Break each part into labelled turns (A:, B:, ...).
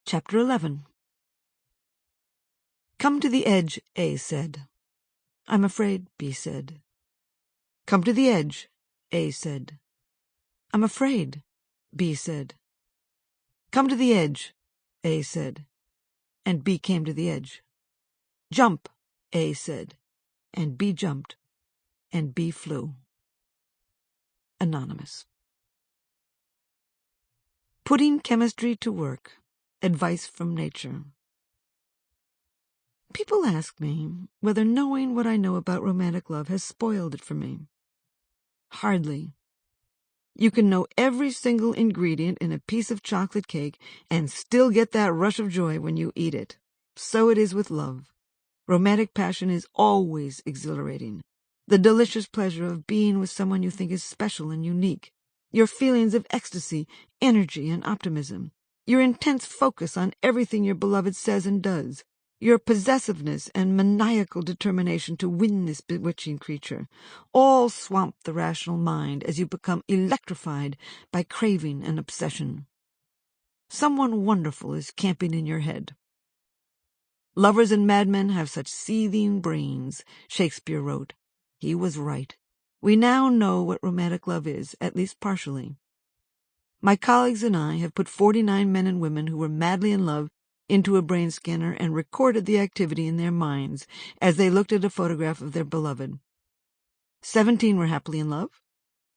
A: Chapter 11. Come to the edge, A said. I'm afraid, B said. Come to the edge, A said. I'm afraid, B said. Come to the edge, A said, and B came to the edge. Jump, A said, and B jumped, and B flew. Anonymous. Putting chemistry to work. Advice from nature. People ask me whether knowing what I know about romantic love has spoiled it for me. Hardly. You can know every single ingredient in a piece of chocolate cake and still get that rush of joy when you eat it. So it is with love. Romantic passion is always exhilarating. The delicious pleasure of being with someone you think is special and unique. Your feelings of ecstasy, energy, and optimism. Your intense focus on everything your beloved says and does. Your possessiveness and maniacal determination to win this bewitching creature, all swamp the rational mind as you become electrified by craving and obsession. Someone wonderful is camping in your head. Lovers and madmen have such seething brains, Shakespeare wrote. He was right. We now know what romantic love is, at least partially. My colleagues and I have put 49 men and women who were madly in love into a brain scanner and recorded the activity in their minds as they looked at a photograph of their beloved. 17 were happily in love,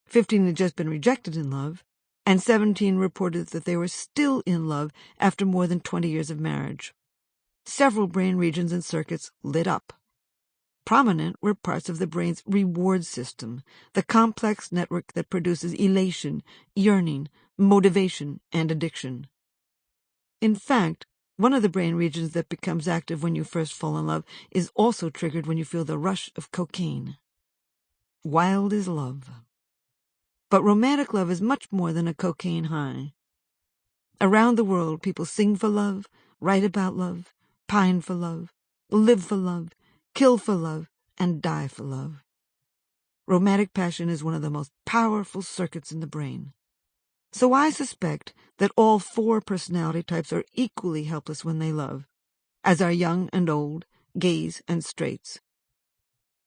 A: 15 had just been rejected in love, and 17 reported that they were still in love after more than 20 years of marriage. Several brain regions and circuits lit up. Prominent were parts of the brain's reward system, the complex network that produces elation, yearning, motivation, and addiction. In fact, one of the brain regions that becomes active when you first fall in love is also triggered when you feel the rush of cocaine. Wild is love. But romantic love is much more than a cocaine high. Around the world, people sing for love, write about love, pine for love, live for love, kill for love, and die for love. Romantic passion is one of the most powerful circuits in the brain. So I suspect that all 4 personality types are equally helpless when they love, as are young and old, gays and straights.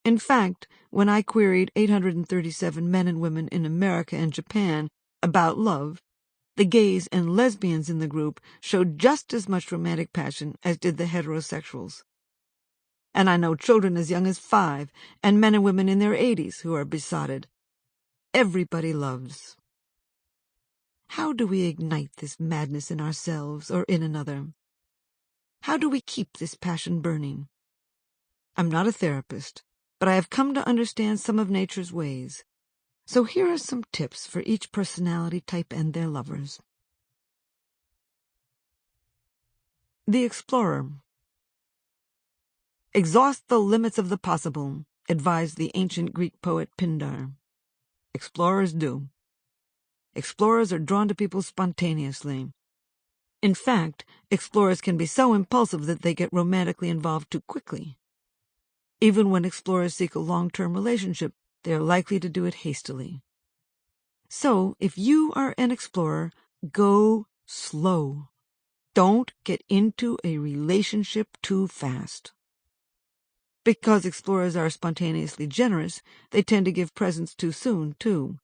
A: In fact, when I queried 837 men and women in America and Japan about love, the gays and lesbians in the group showed just as much romantic passion as did the heterosexuals. And I know children as young as 5 and men and women in their 80s who are besotted. Everybody loves. How do we ignite this madness in ourselves or in another? How do we keep this passion burning? I'm not a therapist, but I have come to understand some of nature's ways. So here are some tips for each personality type and their lovers. The Explorer. Exhaust the limits of the possible, advised the ancient Greek poet Pindar. Explorers do. Explorers are drawn to people spontaneously. In fact, explorers can be so impulsive that they get romantically involved too quickly. Even when explorers seek a long-term relationship, they are likely to do it hastily. So, if you are an explorer, go slow. Don't get into a relationship too fast. Because explorers are spontaneously generous, they tend to give presents too soon, too.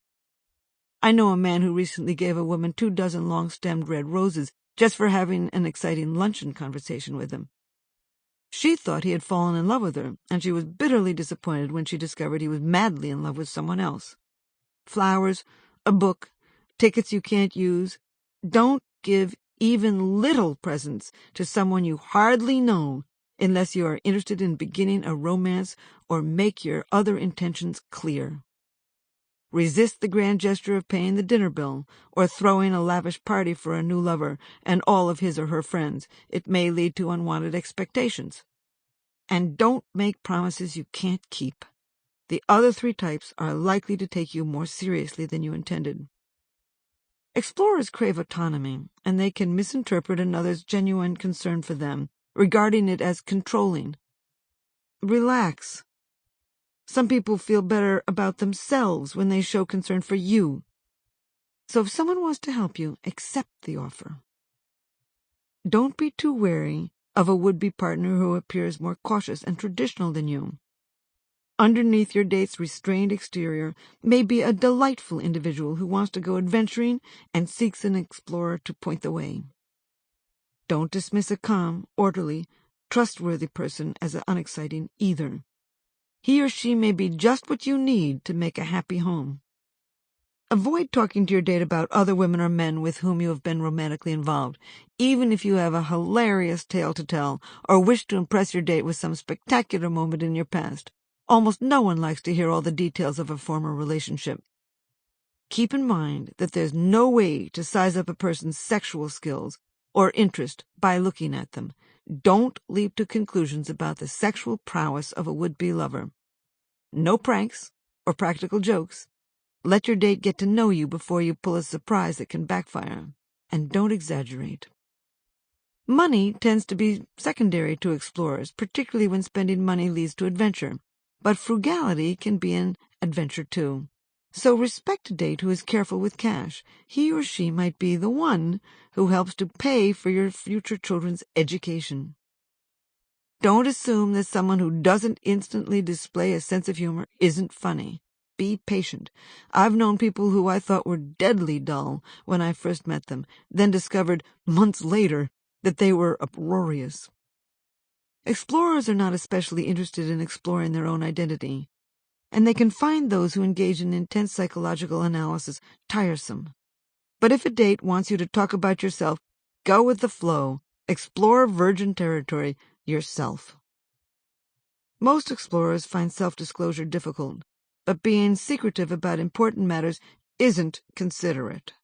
A: I know a man who recently gave a woman 24 long-stemmed red roses just for having an exciting luncheon conversation with him. She thought he had fallen in love with her, and she was bitterly disappointed when she discovered he was madly in love with someone else. Flowers, a book, tickets you can't use. Don't give even little presents to someone you hardly know unless you are interested in beginning a romance or make your other intentions clear. Resist the grand gesture of paying the dinner bill or throwing a lavish party for a new lover and all of his or her friends. It may lead to unwanted expectations. And don't make promises you can't keep. The other 3 types are likely to take you more seriously than you intended. Explorers crave autonomy, and they can misinterpret another's genuine concern for them, regarding it as controlling. Relax. Some people feel better about themselves when they show concern for you. So if someone wants to help you, accept the offer. Don't be too wary of a would-be partner who appears more cautious and traditional than you. Underneath your date's restrained exterior may be a delightful individual who wants to go adventuring and seeks an explorer to point the way. Don't dismiss a calm, orderly, trustworthy person as unexciting either. He or she may be just what you need to make a happy home. Avoid talking to your date about other women or men with whom you have been romantically involved, even if you have a hilarious tale to tell or wish to impress your date with some spectacular moment in your past. Almost no one likes to hear all the details of a former relationship. Keep in mind that there's no way to size up a person's sexual skills or interest by looking at them. Don't leap to conclusions about the sexual prowess of a would-be lover. No pranks or practical jokes. Let your date get to know you before you pull a surprise that can backfire. And don't exaggerate. Money tends to be secondary to explorers, particularly when spending money leads to adventure. But frugality can be an adventure too. So respect a date who is careful with cash. He or she might be the one who helps to pay for your future children's education. Don't assume that someone who doesn't instantly display a sense of humor isn't funny. Be patient. I've known people who I thought were deadly dull when I first met them, then discovered months later that they were uproarious. Explorers are not especially interested in exploring their own identity, and they can find those who engage in intense psychological analysis tiresome. But if a date wants you to talk about yourself, go with the flow. Explore virgin territory yourself. Most explorers find self-disclosure difficult, but being secretive about important matters isn't considerate.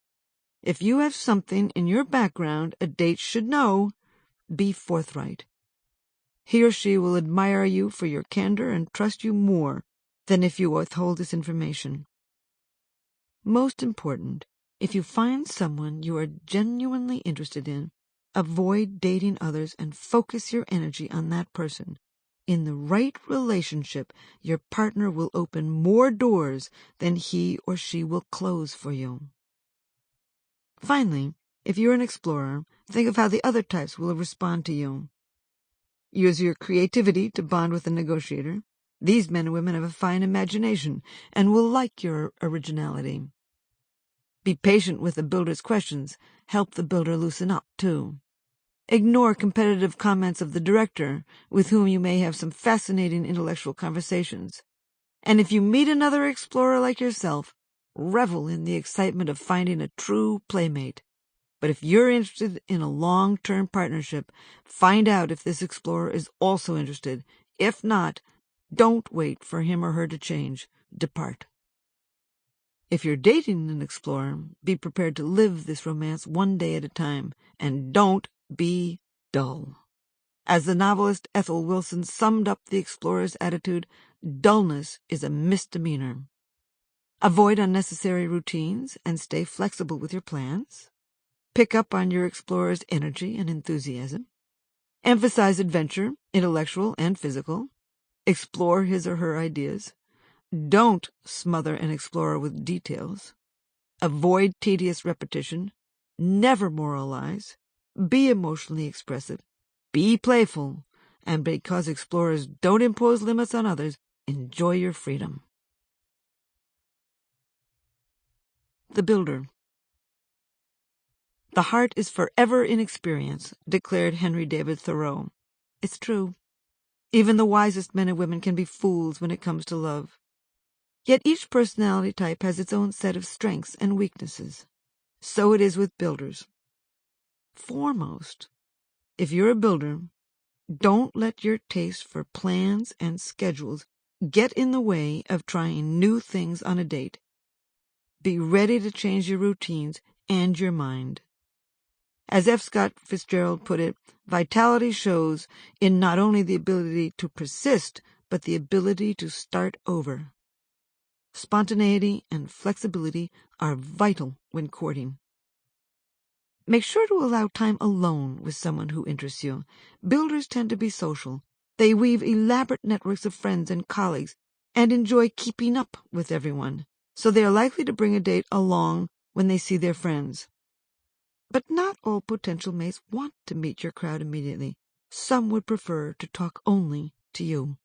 A: If you have something in your background a date should know, be forthright. He or she will admire you for your candor and trust you more than if you withhold this information. Most important, if you find someone you are genuinely interested in, avoid dating others and focus your energy on that person. In the right relationship, your partner will open more doors than he or she will close for you. Finally, if you're an explorer, think of how the other types will respond to you. Use your creativity to bond with a negotiator. These men and women have a fine imagination and will like your originality. Be patient with the builder's questions. Help the builder loosen up, too. Ignore competitive comments of the director, with whom you may have some fascinating intellectual conversations. And if you meet another explorer like yourself, revel in the excitement of finding a true playmate. But if you're interested in a long-term partnership, find out if this explorer is also interested. If not, don't wait for him or her to change. Depart. If you're dating an explorer, be prepared to live this romance one day at a time, and don't be dull. As the novelist Ethel Wilson summed up the explorer's attitude, dullness is a misdemeanor. Avoid unnecessary routines and stay flexible with your plans. Pick up on your explorer's energy and enthusiasm. Emphasize adventure, intellectual and physical. Explore his or her ideas. Don't smother an explorer with details. Avoid tedious repetition. Never moralize. Be emotionally expressive. Be playful. And because explorers don't impose limits on others, enjoy your freedom. The Builder. The heart is forever in experience, declared Henry David Thoreau. It's true. Even the wisest men and women can be fools when it comes to love. Yet each personality type has its own set of strengths and weaknesses. So it is with builders. Foremost, if you're a builder, don't let your taste for plans and schedules get in the way of trying new things on a date. Be ready to change your routines and your mind. As F. Scott Fitzgerald put it, vitality shows in not only the ability to persist, but the ability to start over. Spontaneity and flexibility are vital when courting. Make sure to allow time alone with someone who interests you. Builders tend to be social. They weave elaborate networks of friends and colleagues and enjoy keeping up with everyone, so they are likely to bring a date along when they see their friends. But not all potential mates want to meet your crowd immediately. Some would prefer to talk only to you.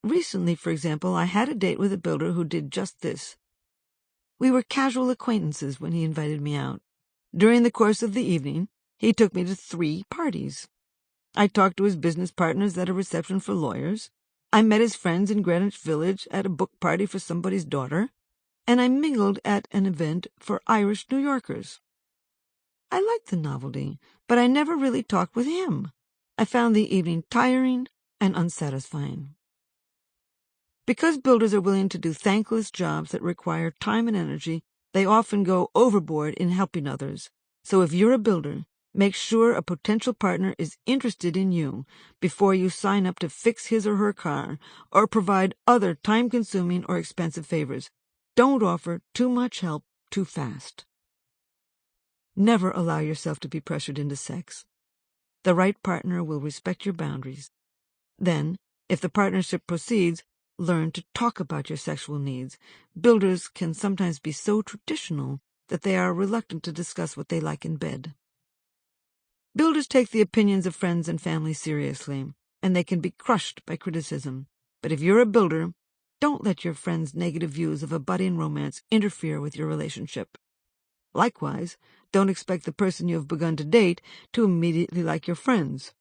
A: Recently, for example, I had a date with a builder who did just this. We were casual acquaintances when he invited me out. During the course of the evening, he took me to 3 parties. I talked to his business partners at a reception for lawyers. I met his friends in Greenwich Village at a book party for somebody's daughter, and I mingled at an event for Irish New Yorkers. I liked the novelty, but I never really talked with him. I found the evening tiring and unsatisfying. Because builders are willing to do thankless jobs that require time and energy, they often go overboard in helping others. So if you're a builder, make sure a potential partner is interested in you before you sign up to fix his or her car or provide other time-consuming or expensive favors. Don't offer too much help too fast. Never allow yourself to be pressured into sex. The right partner will respect your boundaries. Then, if the partnership proceeds, learn to talk about your sexual needs. Builders can sometimes be so traditional that they are reluctant to discuss what they like in bed. Builders take the opinions of friends and family seriously, and they can be crushed by criticism. But if you're a builder, don't let your friends' negative views of a budding romance interfere with your relationship. Likewise, don't expect the person you have begun to date to immediately like your friends.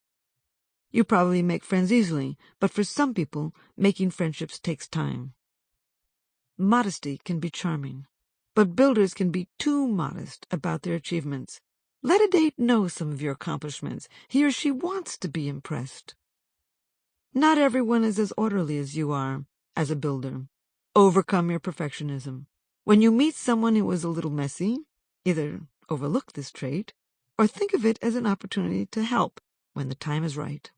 A: You probably make friends easily, but for some people, making friendships takes time. Modesty can be charming, but builders can be too modest about their achievements. Let a date know some of your accomplishments. He or she wants to be impressed. Not everyone is as orderly as you are as a builder. Overcome your perfectionism. When you meet someone who is a little messy, either overlook this trait or think of it as an opportunity to help when the time is right.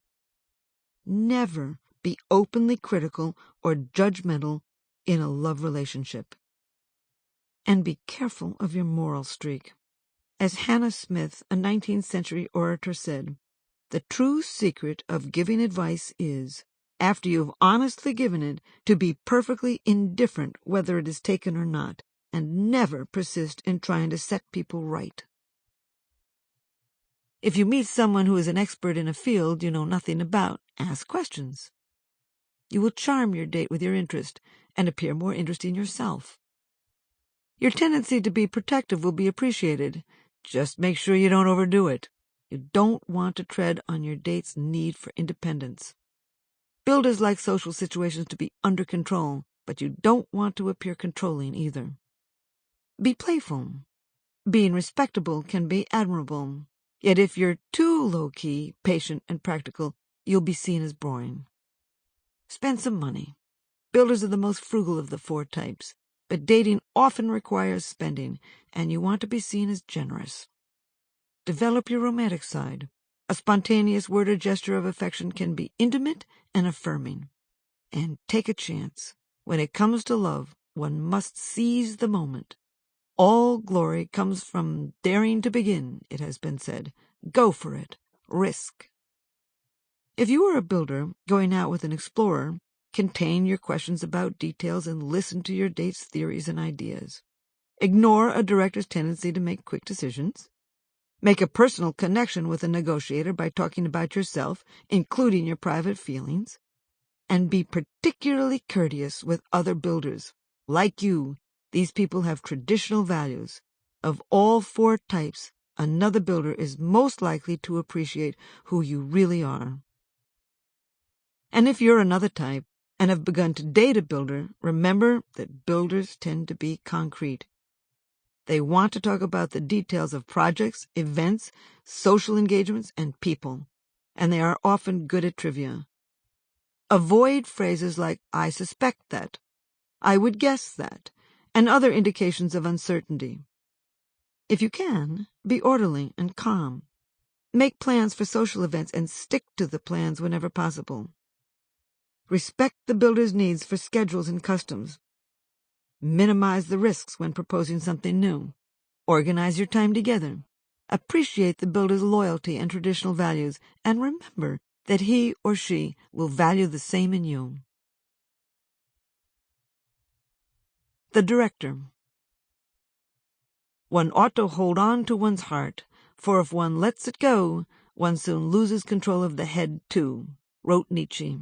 A: Never be openly critical or judgmental in a love relationship. And be careful of your moral streak. As Hannah Smith, a 19th century orator, said, "The true secret of giving advice is, after you have honestly given it, to be perfectly indifferent whether it is taken or not, and never persist in trying to set people right." If you meet someone who is an expert in a field you know nothing about, ask questions. You will charm your date with your interest and appear more interesting yourself. Your tendency to be protective will be appreciated. Just make sure you don't overdo it. You don't want to tread on your date's need for independence. Builders like social situations to be under control, but you don't want to appear controlling either. Be playful. Being respectable can be admirable. Yet if you're too low-key, patient, and practical, you'll be seen as boring. Spend some money. Builders are the most frugal of the 4 types, but dating often requires spending, and you want to be seen as generous. Develop your romantic side. A spontaneous word or gesture of affection can be intimate and affirming. And take a chance. When it comes to love, one must seize the moment. All glory comes from daring to begin, it has been said. Go for it. Risk. If you are a builder going out with an explorer, contain your questions about details and listen to your date's theories and ideas. Ignore a director's tendency to make quick decisions. Make a personal connection with a negotiator by talking about yourself, including your private feelings. And be particularly courteous with other builders. Like you, these people have traditional values. Of all 4 types, another builder is most likely to appreciate who you really are. And if you're another type and have begun to date a builder, remember that builders tend to be concrete. They want to talk about the details of projects, events, social engagements, and people, and they are often good at trivia. Avoid phrases like, "I suspect that," "I would guess that," and other indications of uncertainty. If you can, be orderly and calm. Make plans for social events and stick to the plans whenever possible. Respect the builder's needs for schedules and customs. Minimize the risks when proposing something new. Organize your time together. Appreciate the builder's loyalty and traditional values, and remember that he or she will value the same in you. The director. One ought to hold on to one's heart, for if one lets it go, one soon loses control of the head too, wrote Nietzsche.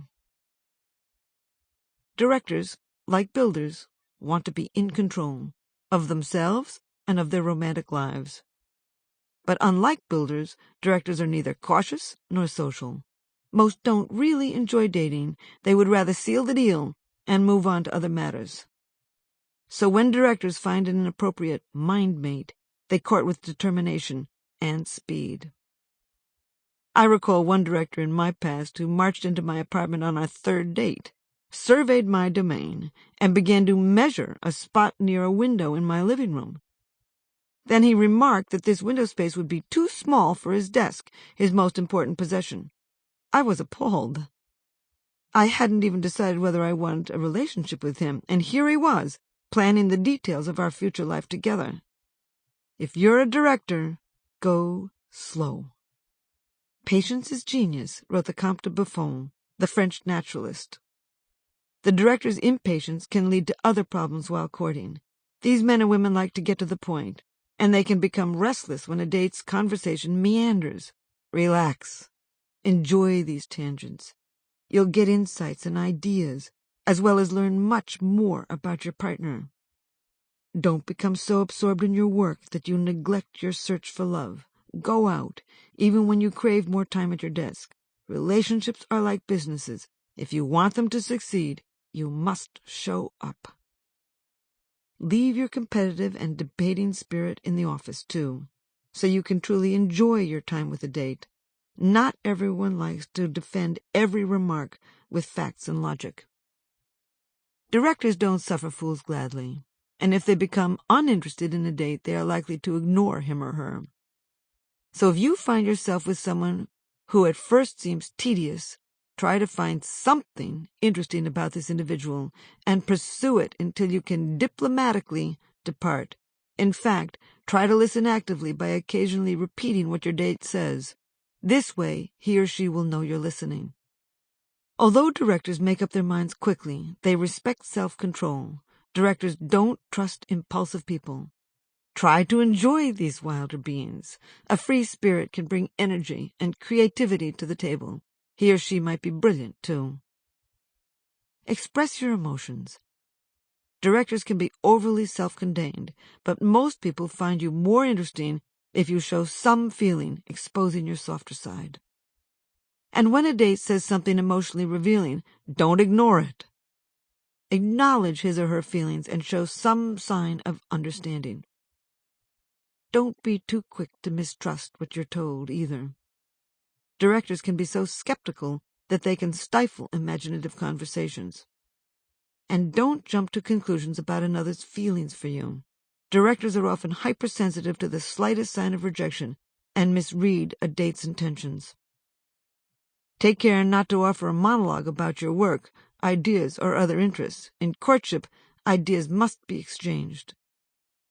A: Directors, like builders, want to be in control of themselves and of their romantic lives. But unlike builders, directors are neither cautious nor social. Most don't really enjoy dating. They would rather seal the deal and move on to other matters. So when directors find an appropriate mind mate, they court with determination and speed. I recall one director in my past who marched into my apartment on our third date, surveyed my domain, and began to measure a spot near a window in my living room. Then he remarked that this window space would be too small for his desk, his most important possession. I was appalled. I hadn't even decided whether I wanted a relationship with him, and here he was, planning the details of our future life together. If you're a director, go slow. Patience is genius, wrote the Comte de Buffon, the French naturalist. The director's impatience can lead to other problems while courting. These men and women like to get to the point, and they can become restless when a date's conversation meanders. Relax. Enjoy these tangents. You'll get insights and ideas, as well as learn much more about your partner. Don't become so absorbed in your work that you neglect your search for love. Go out, even when you crave more time at your desk. Relationships are like businesses. If you want them to succeed, you must show up. Leave your competitive and debating spirit in the office, too, so you can truly enjoy your time with a date. Not everyone likes to defend every remark with facts and logic. Directors don't suffer fools gladly, and if they become uninterested in a date, they are likely to ignore him or her. So if you find yourself with someone who at first seems tedious, try to find something interesting about this individual and pursue it until you can diplomatically depart. In fact, try to listen actively by occasionally repeating what your date says. This way, he or she will know you're listening. Although directors make up their minds quickly, they respect self-control. Directors don't trust impulsive people. Try to enjoy these wilder beings. A free spirit can bring energy and creativity to the table. He or she might be brilliant, too. Express your emotions. Directors can be overly self-contained, but most people find you more interesting if you show some feeling, exposing your softer side. And when a date says something emotionally revealing, don't ignore it. Acknowledge his or her feelings and show some sign of understanding. Don't be too quick to mistrust what you're told, either. Directors can be so skeptical that they can stifle imaginative conversations. And don't jump to conclusions about another's feelings for you. Directors are often hypersensitive to the slightest sign of rejection and misread a date's intentions. Take care not to offer a monologue about your work, ideas, or other interests. In courtship, ideas must be exchanged.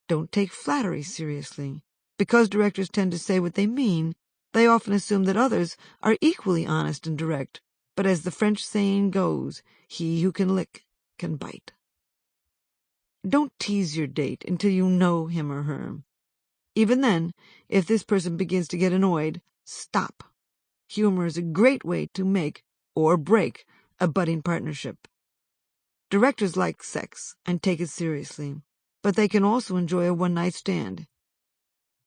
A: Don't take flattery seriously. Because directors tend to say what they mean, they often assume that others are equally honest and direct. But as the French saying goes, he who can lick can bite. Don't tease your date until you know him or her. Even then, if this person begins to get annoyed, stop. Humor is a great way to make or break a budding partnership. Directors like sex and take it seriously, but they can also enjoy a one-night stand.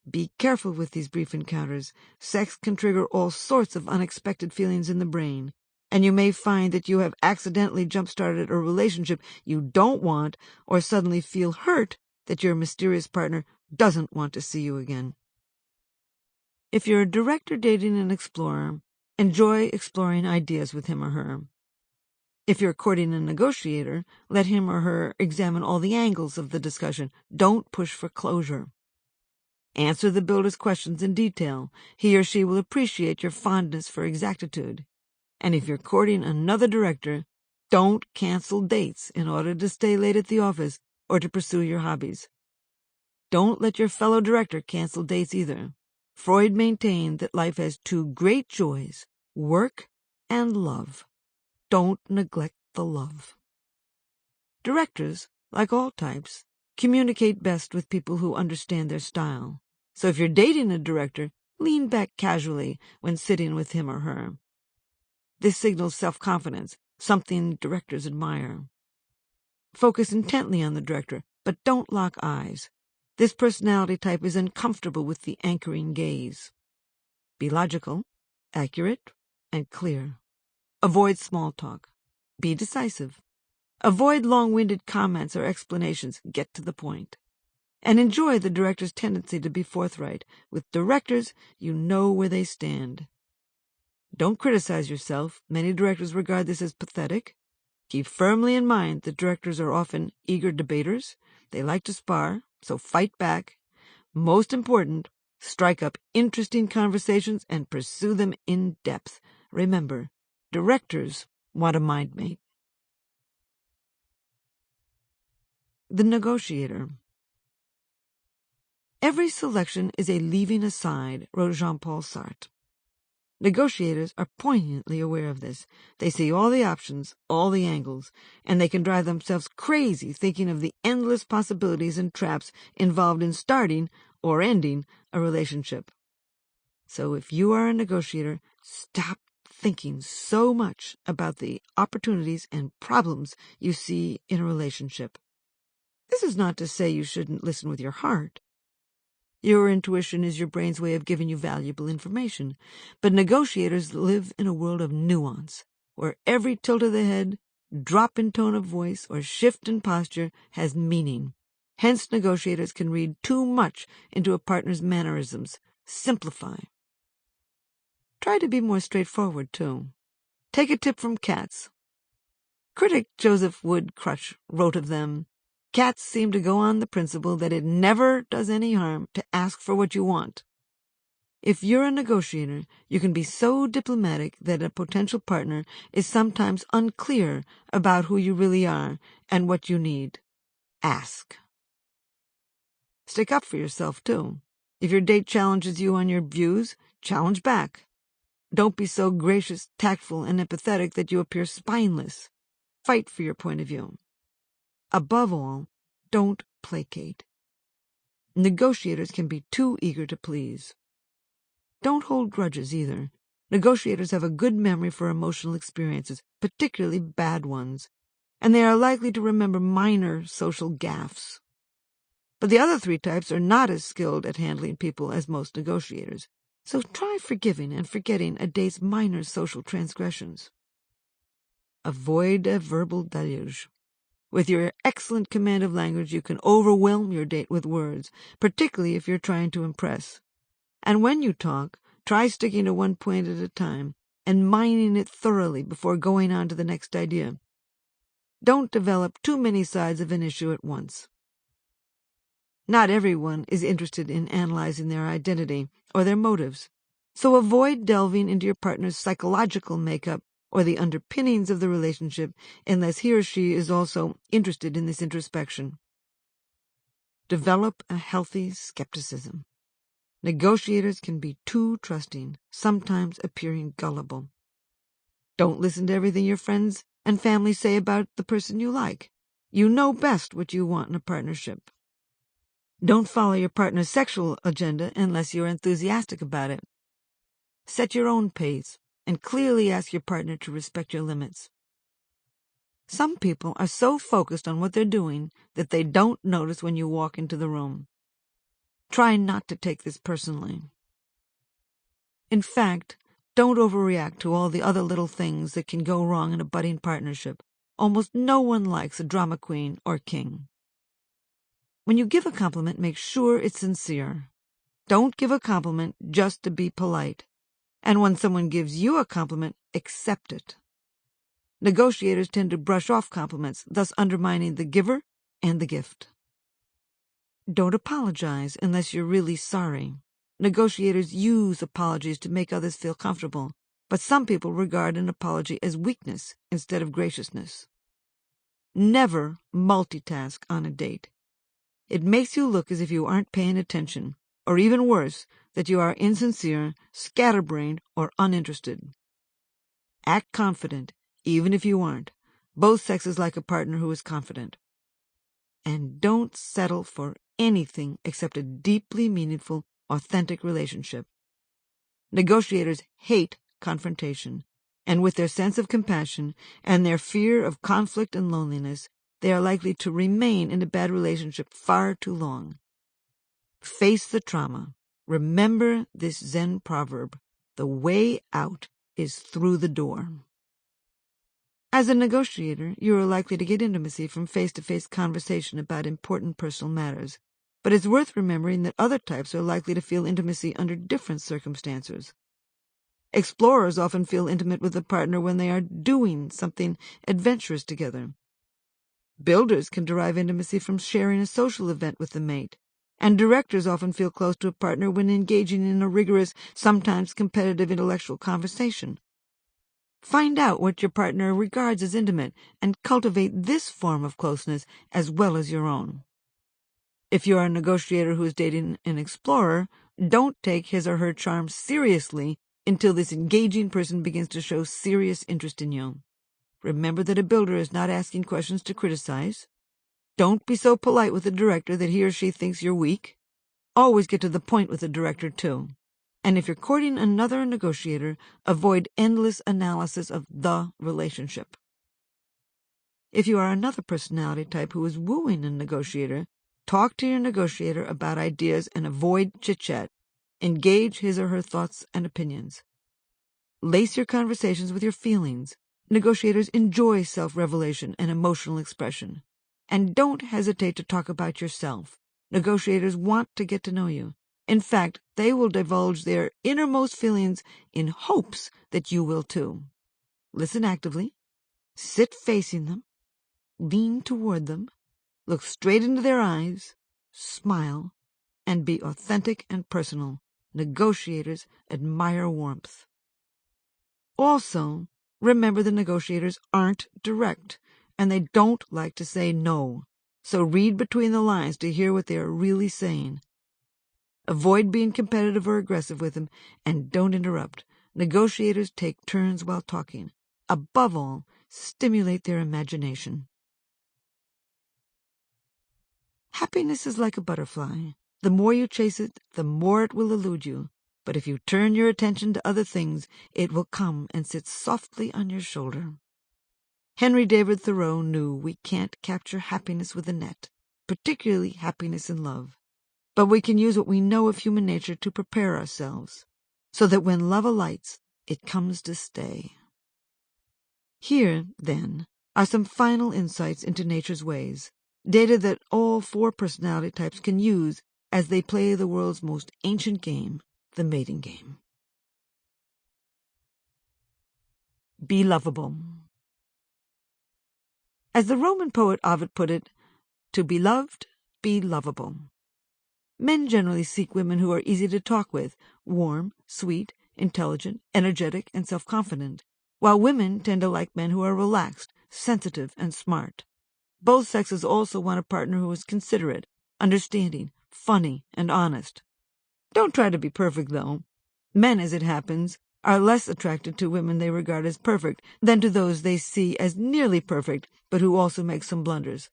A: Be careful with these brief encounters. Sex can trigger all sorts of unexpected feelings in the brain, and you may find that you have accidentally jump-started a relationship you don't want, or suddenly feel hurt that your mysterious partner doesn't want to see you again. If you're a director dating an explorer, enjoy exploring ideas with him or her. If you're courting a negotiator, let him or her examine all the angles of the discussion. Don't push for closure. Answer the builder's questions in detail. He or she will appreciate your fondness for exactitude. And if you're courting another director, don't cancel dates in order to stay late at the office or to pursue your hobbies. Don't let your fellow director cancel dates either. Freud maintained that life has two great joys, work and love. Don't neglect the love. Directors, like all types, Communicate best with people who understand their style. So if you're dating a director, lean back casually when sitting with him or her. This signals self-confidence, something directors admire. Focus intently on the director, but don't lock eyes. This personality type is uncomfortable with the anchoring gaze. Be logical, accurate, and clear. Avoid small talk. Be decisive. Avoid long-winded comments or explanations. Get to the point. And enjoy the director's tendency to be forthright. With directors, you know where they stand. Don't criticize yourself. Many directors regard this as pathetic. Keep firmly in mind that directors are often eager debaters. They like to spar, so fight back. Most important, strike up interesting conversations and pursue them in depth. Remember, directors want a mindmate. The negotiator. Every selection is a leaving aside, wrote Jean-Paul Sartre. Negotiators are poignantly aware of this. They see all the options, all the angles, and they can drive themselves crazy thinking of the endless possibilities and traps involved in starting or ending a relationship. So if you are a negotiator, stop thinking so much about the opportunities and problems you see in a relationship. This is not to say you shouldn't listen with your heart. Your intuition is your brain's way of giving you valuable information. But negotiators live in a world of nuance, where every tilt of the head, drop in tone of voice, or shift in posture has meaning. Hence, negotiators can read too much into a partner's mannerisms. Simplify. Try to be more straightforward, too. Take a tip from cats. Critic Joseph Woodcrush wrote of them, "Cats seem to go on the principle that it never does any harm to ask for what you want." If you're a negotiator, you can be so diplomatic that a potential partner is sometimes unclear about who you really are and what you need. Ask. Stick up for yourself, too. If your date challenges you on your views, challenge back. Don't be so gracious, tactful, and empathetic that you appear spineless. Fight for your point of view. Above all, don't placate. Negotiators can be too eager to please. Don't hold grudges either. Negotiators have a good memory for emotional experiences, particularly bad ones, and they are likely to remember minor social gaffes. But the other three types are not as skilled at handling people as most negotiators, so try forgiving and forgetting a date's minor social transgressions. Avoid a verbal deluge. With your excellent command of language, you can overwhelm your date with words, particularly if you're trying to impress. And when you talk, try sticking to one point at a time and mining it thoroughly before going on to the next idea. Don't develop too many sides of an issue at once. Not everyone is interested in analyzing their identity or their motives, so avoid delving into your partner's psychological makeup or the underpinnings of the relationship unless he or she is also interested in this introspection. Develop a healthy skepticism. Negotiators can be too trusting, sometimes appearing gullible. Don't listen to everything your friends and family say about the person you like. You know best what you want in a partnership. Don't follow your partner's sexual agenda unless you're enthusiastic about it. Set your own pace and clearly ask your partner to respect your limits. Some people are so focused on what they're doing that they don't notice when you walk into the room. Try not to take this personally. In fact, don't overreact to all the other little things that can go wrong in a budding partnership. Almost no one likes a drama queen or king. When you give a compliment, make sure it's sincere. Don't give a compliment just to be polite. And when someone gives you a compliment, accept it. Negotiators tend to brush off compliments, thus undermining the giver and the gift. Don't apologize unless you're really sorry. Negotiators use apologies to make others feel comfortable, but some people regard an apology as weakness instead of graciousness. Never multitask on a date. It makes you look as if you aren't paying attention, or even worse, that you are insincere, scatterbrained, or uninterested. Act confident, even if you aren't. Both sexes like a partner who is confident. and don't settle for anything except a deeply meaningful, authentic relationship. Negotiators hate confrontation, and with their sense of compassion and their fear of conflict and loneliness, they are likely to remain in a bad relationship far too long. Face the trauma. Remember this Zen proverb: the way out is through the door. As a negotiator, you are likely to get intimacy from face-to-face conversation about important personal matters, but it's worth remembering that other types are likely to feel intimacy under different circumstances. Explorers often feel intimate with a partner when they are doing something adventurous together. Builders can derive intimacy from sharing a social event with the mate, and directors often feel close to a partner when engaging in a rigorous, sometimes competitive intellectual conversation. Find out what your partner regards as intimate and cultivate this form of closeness as well as your own. If you are a negotiator who is dating an explorer, don't take his or her charm seriously until this engaging person begins to show serious interest in you. Remember that a builder is not asking questions to criticize. Don't be so polite with a director that he or she thinks you're weak. Always get to the point with a director, too. And if you're courting another negotiator, avoid endless analysis of the relationship. If you are another personality type who is wooing a negotiator, talk to your negotiator about ideas and avoid chit-chat. Engage his or her thoughts and opinions. Lace your conversations with your feelings. Negotiators enjoy self-revelation and emotional expression. And don't hesitate to talk about yourself. Negotiators want to get to know you. In fact, they will divulge their innermost feelings in hopes that you will too. Listen actively. Sit facing them. Lean toward them. Look straight into their eyes. Smile. And be authentic and personal. Negotiators admire warmth. Also, remember the negotiators aren't direct, and they don't like to say no. So read between the lines to hear what they are really saying. Avoid being competitive or aggressive with them, and don't interrupt. Negotiators take turns while talking. Above all, stimulate their imagination. Happiness is like a butterfly. The more you chase it, the more it will elude you. But if you turn your attention to other things, it will come and sit softly on your shoulder. Henry David Thoreau knew we can't capture happiness with a net, particularly happiness in love. But we can use what we know of human nature to prepare ourselves, so that when love alights, it comes to stay. Here, then, are some final insights into nature's ways, data that all 4 personality types can use as they play the world's most ancient game, the mating game. Be lovable. As the Roman poet Ovid put it, to be loved, be lovable. Men generally seek women who are easy to talk with, warm, sweet, intelligent, energetic, and self-confident, while women tend to like men who are relaxed, sensitive, and smart. Both sexes also want a partner who is considerate, understanding, funny, and honest. Don't try to be perfect, though. Men, as it happens, are less attracted to women they regard as perfect than to those they see as nearly perfect, but who also make some blunders.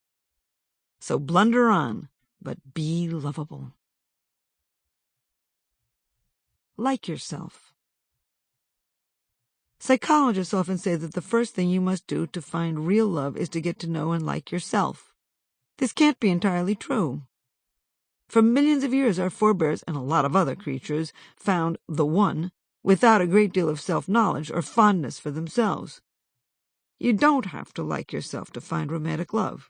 A: So blunder on, but be lovable. Like yourself. Psychologists often say that the first thing you must do to find real love is to get to know and like yourself. This can't be entirely true. For millions of years, our forebears and a lot of other creatures found the one without a great deal of self-knowledge or fondness for themselves. You don't have to like yourself to find romantic love.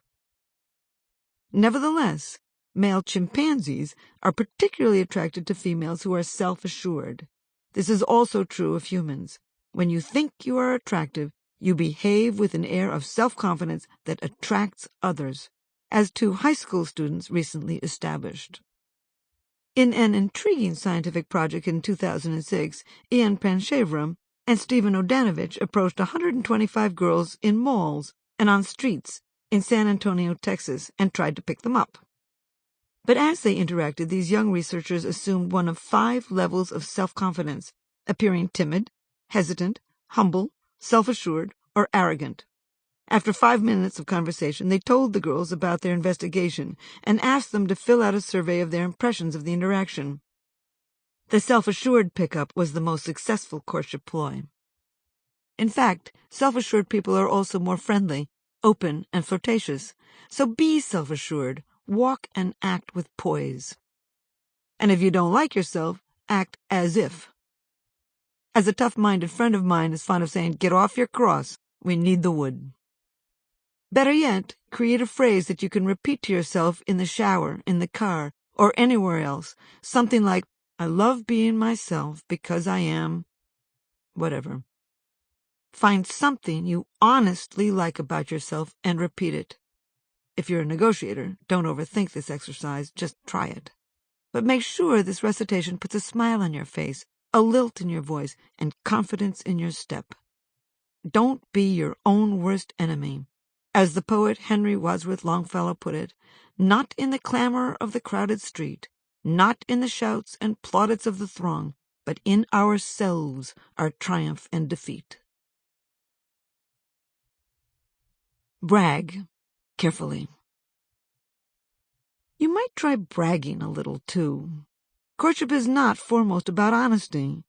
A: Nevertheless, male chimpanzees are particularly attracted to females who are self-assured. This is also true of humans. When you think you are attractive, you behave with an air of self-confidence that attracts others, as 2 high school students recently established. In an intriguing scientific project in 2006, Ian Panchevram and Stephen Odanovich approached 125 girls in malls and on streets in San Antonio, Texas, and tried to pick them up. But as they interacted, these young researchers assumed one of 5 levels of self-confidence, appearing timid, hesitant, humble, self-assured, or arrogant. After 5 minutes of conversation, they told the girls about their investigation and asked them to fill out a survey of their impressions of the interaction. The self-assured pickup was the most successful courtship ploy. In fact, self-assured people are also more friendly, open, and flirtatious. So be self-assured, walk and act with poise. And if you don't like yourself, act as if. As a tough-minded friend of mine is fond of saying, get off your cross, we need the wood. Better yet, create a phrase that you can repeat to yourself in the shower, in the car, or anywhere else. Something like, I love being myself because I am... whatever. Find something you honestly like about yourself and repeat it. If you're a negotiator, don't overthink this exercise, just try it. But make sure this recitation puts a smile on your face, a lilt in your voice, and confidence in your step. Don't be your own worst enemy. As the poet Henry Wadsworth Longfellow put it, not in the clamor of the crowded street, not in the shouts and plaudits of the throng, but in ourselves are triumph and defeat. Brag carefully. You might try bragging a little, too. Courtship is not foremost about honesty.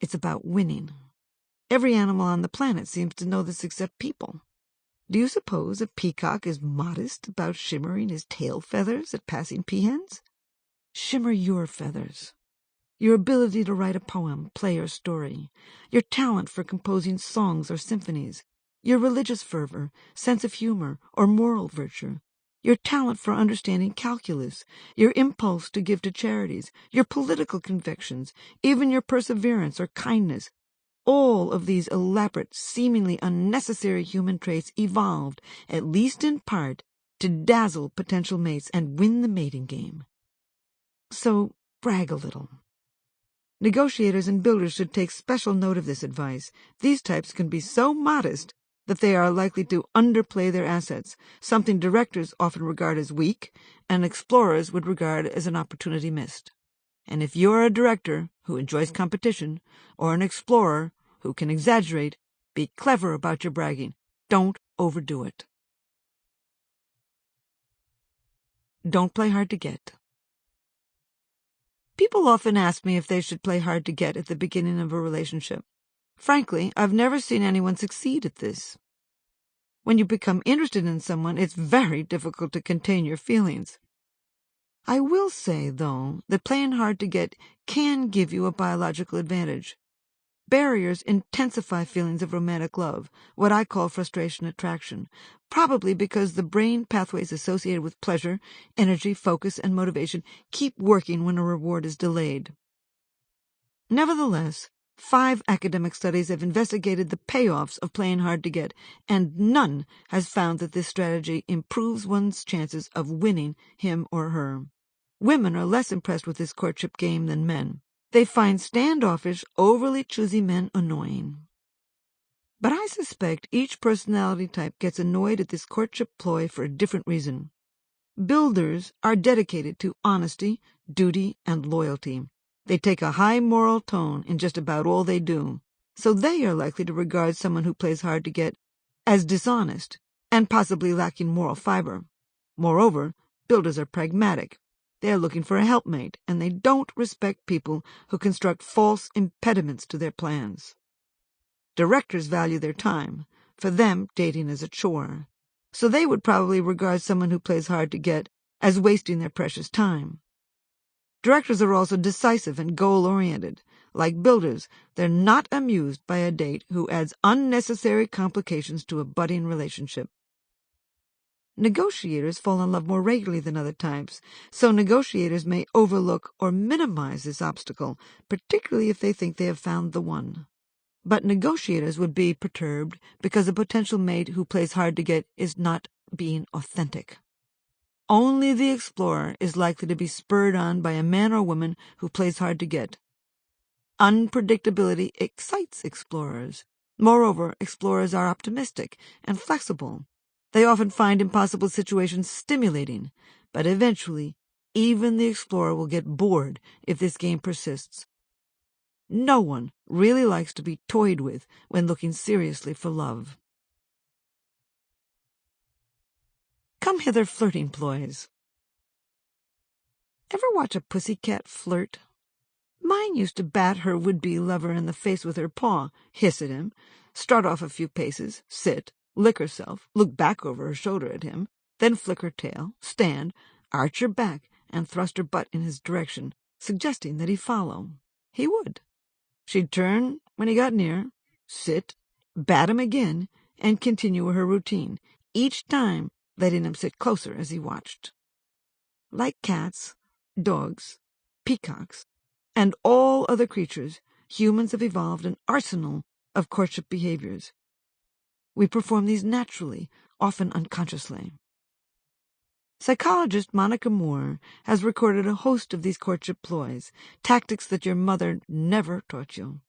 A: It's about winning. Every animal on the planet seems to know this except people. Do you suppose a peacock is modest about shimmering his tail feathers at passing peahens? Shimmer your feathers. Your ability to write a poem, play, or story. Your talent for composing songs or symphonies. Your religious fervor, sense of humor, or moral virtue. Your talent for understanding calculus. Your impulse to give to charities. Your political convictions. Even your perseverance or kindness. All of these elaborate, seemingly unnecessary human traits evolved, at least in part, to dazzle potential mates and win the mating game. So, brag a little. Negotiators and builders should take special note of this advice. These types can be so modest that they are likely to underplay their assets, something directors often regard as weak and explorers would regard as an opportunity missed. And if you're a director who enjoys competition, or an explorer who can exaggerate, be clever about your bragging. Don't overdo it. Don't play hard to get. People often ask me if they should play hard to get at the beginning of a relationship. Frankly, I've never seen anyone succeed at this. When you become interested in someone, it's very difficult to contain your feelings. I will say, though, that playing hard to get can give you a biological advantage. Barriers intensify feelings of romantic love, what I call frustration attraction, probably because the brain pathways associated with pleasure, energy, focus, and motivation keep working when a reward is delayed. Nevertheless, 5 academic studies have investigated the payoffs of playing hard to get, and none has found that this strategy improves one's chances of winning him or her. Women are less impressed with this courtship game than men. They find standoffish, overly choosy men annoying. But I suspect each personality type gets annoyed at this courtship ploy for a different reason. Builders are dedicated to honesty, duty, and loyalty. They take a high moral tone in just about all they do, so they are likely to regard someone who plays hard to get as dishonest and possibly lacking moral fiber. Moreover, builders are pragmatic. They are looking for a helpmate, and they don't respect people who construct false impediments to their plans. Directors value their time. For them, dating is a chore. So they would probably regard someone who plays hard to get as wasting their precious time. Directors are also decisive and goal-oriented. Like builders, they're not amused by a date who adds unnecessary complications to a budding relationship. Negotiators fall in love more regularly than other types, so negotiators may overlook or minimize this obstacle, particularly if they think they have found the one. But negotiators would be perturbed because a potential mate who plays hard to get is not being authentic. Only the explorer is likely to be spurred on by a man or woman who plays hard to get. Unpredictability excites explorers. Moreover, explorers are optimistic and flexible. They often find impossible situations stimulating, but eventually, even the explorer will get bored if this game persists. No one really likes to be toyed with when looking seriously for love. come-hither flirting ploys. Ever watch a pussycat flirt? Mine used to bat her would-be lover in the face with her paw, hiss at him, strut off a few paces, sit, lick herself, look back over her shoulder at him, then flick her tail, stand, arch her back, and thrust her butt in his direction, suggesting that he follow. He would. She'd turn when he got near, sit, bat him again, and continue her routine, each time letting him sit closer as he watched. Like cats, dogs, peacocks, and all other creatures, humans have evolved an arsenal of courtship behaviors. We perform these naturally, often unconsciously. Psychologist Monica Moore has recorded a host of these courtship ploys, tactics that your mother never taught you.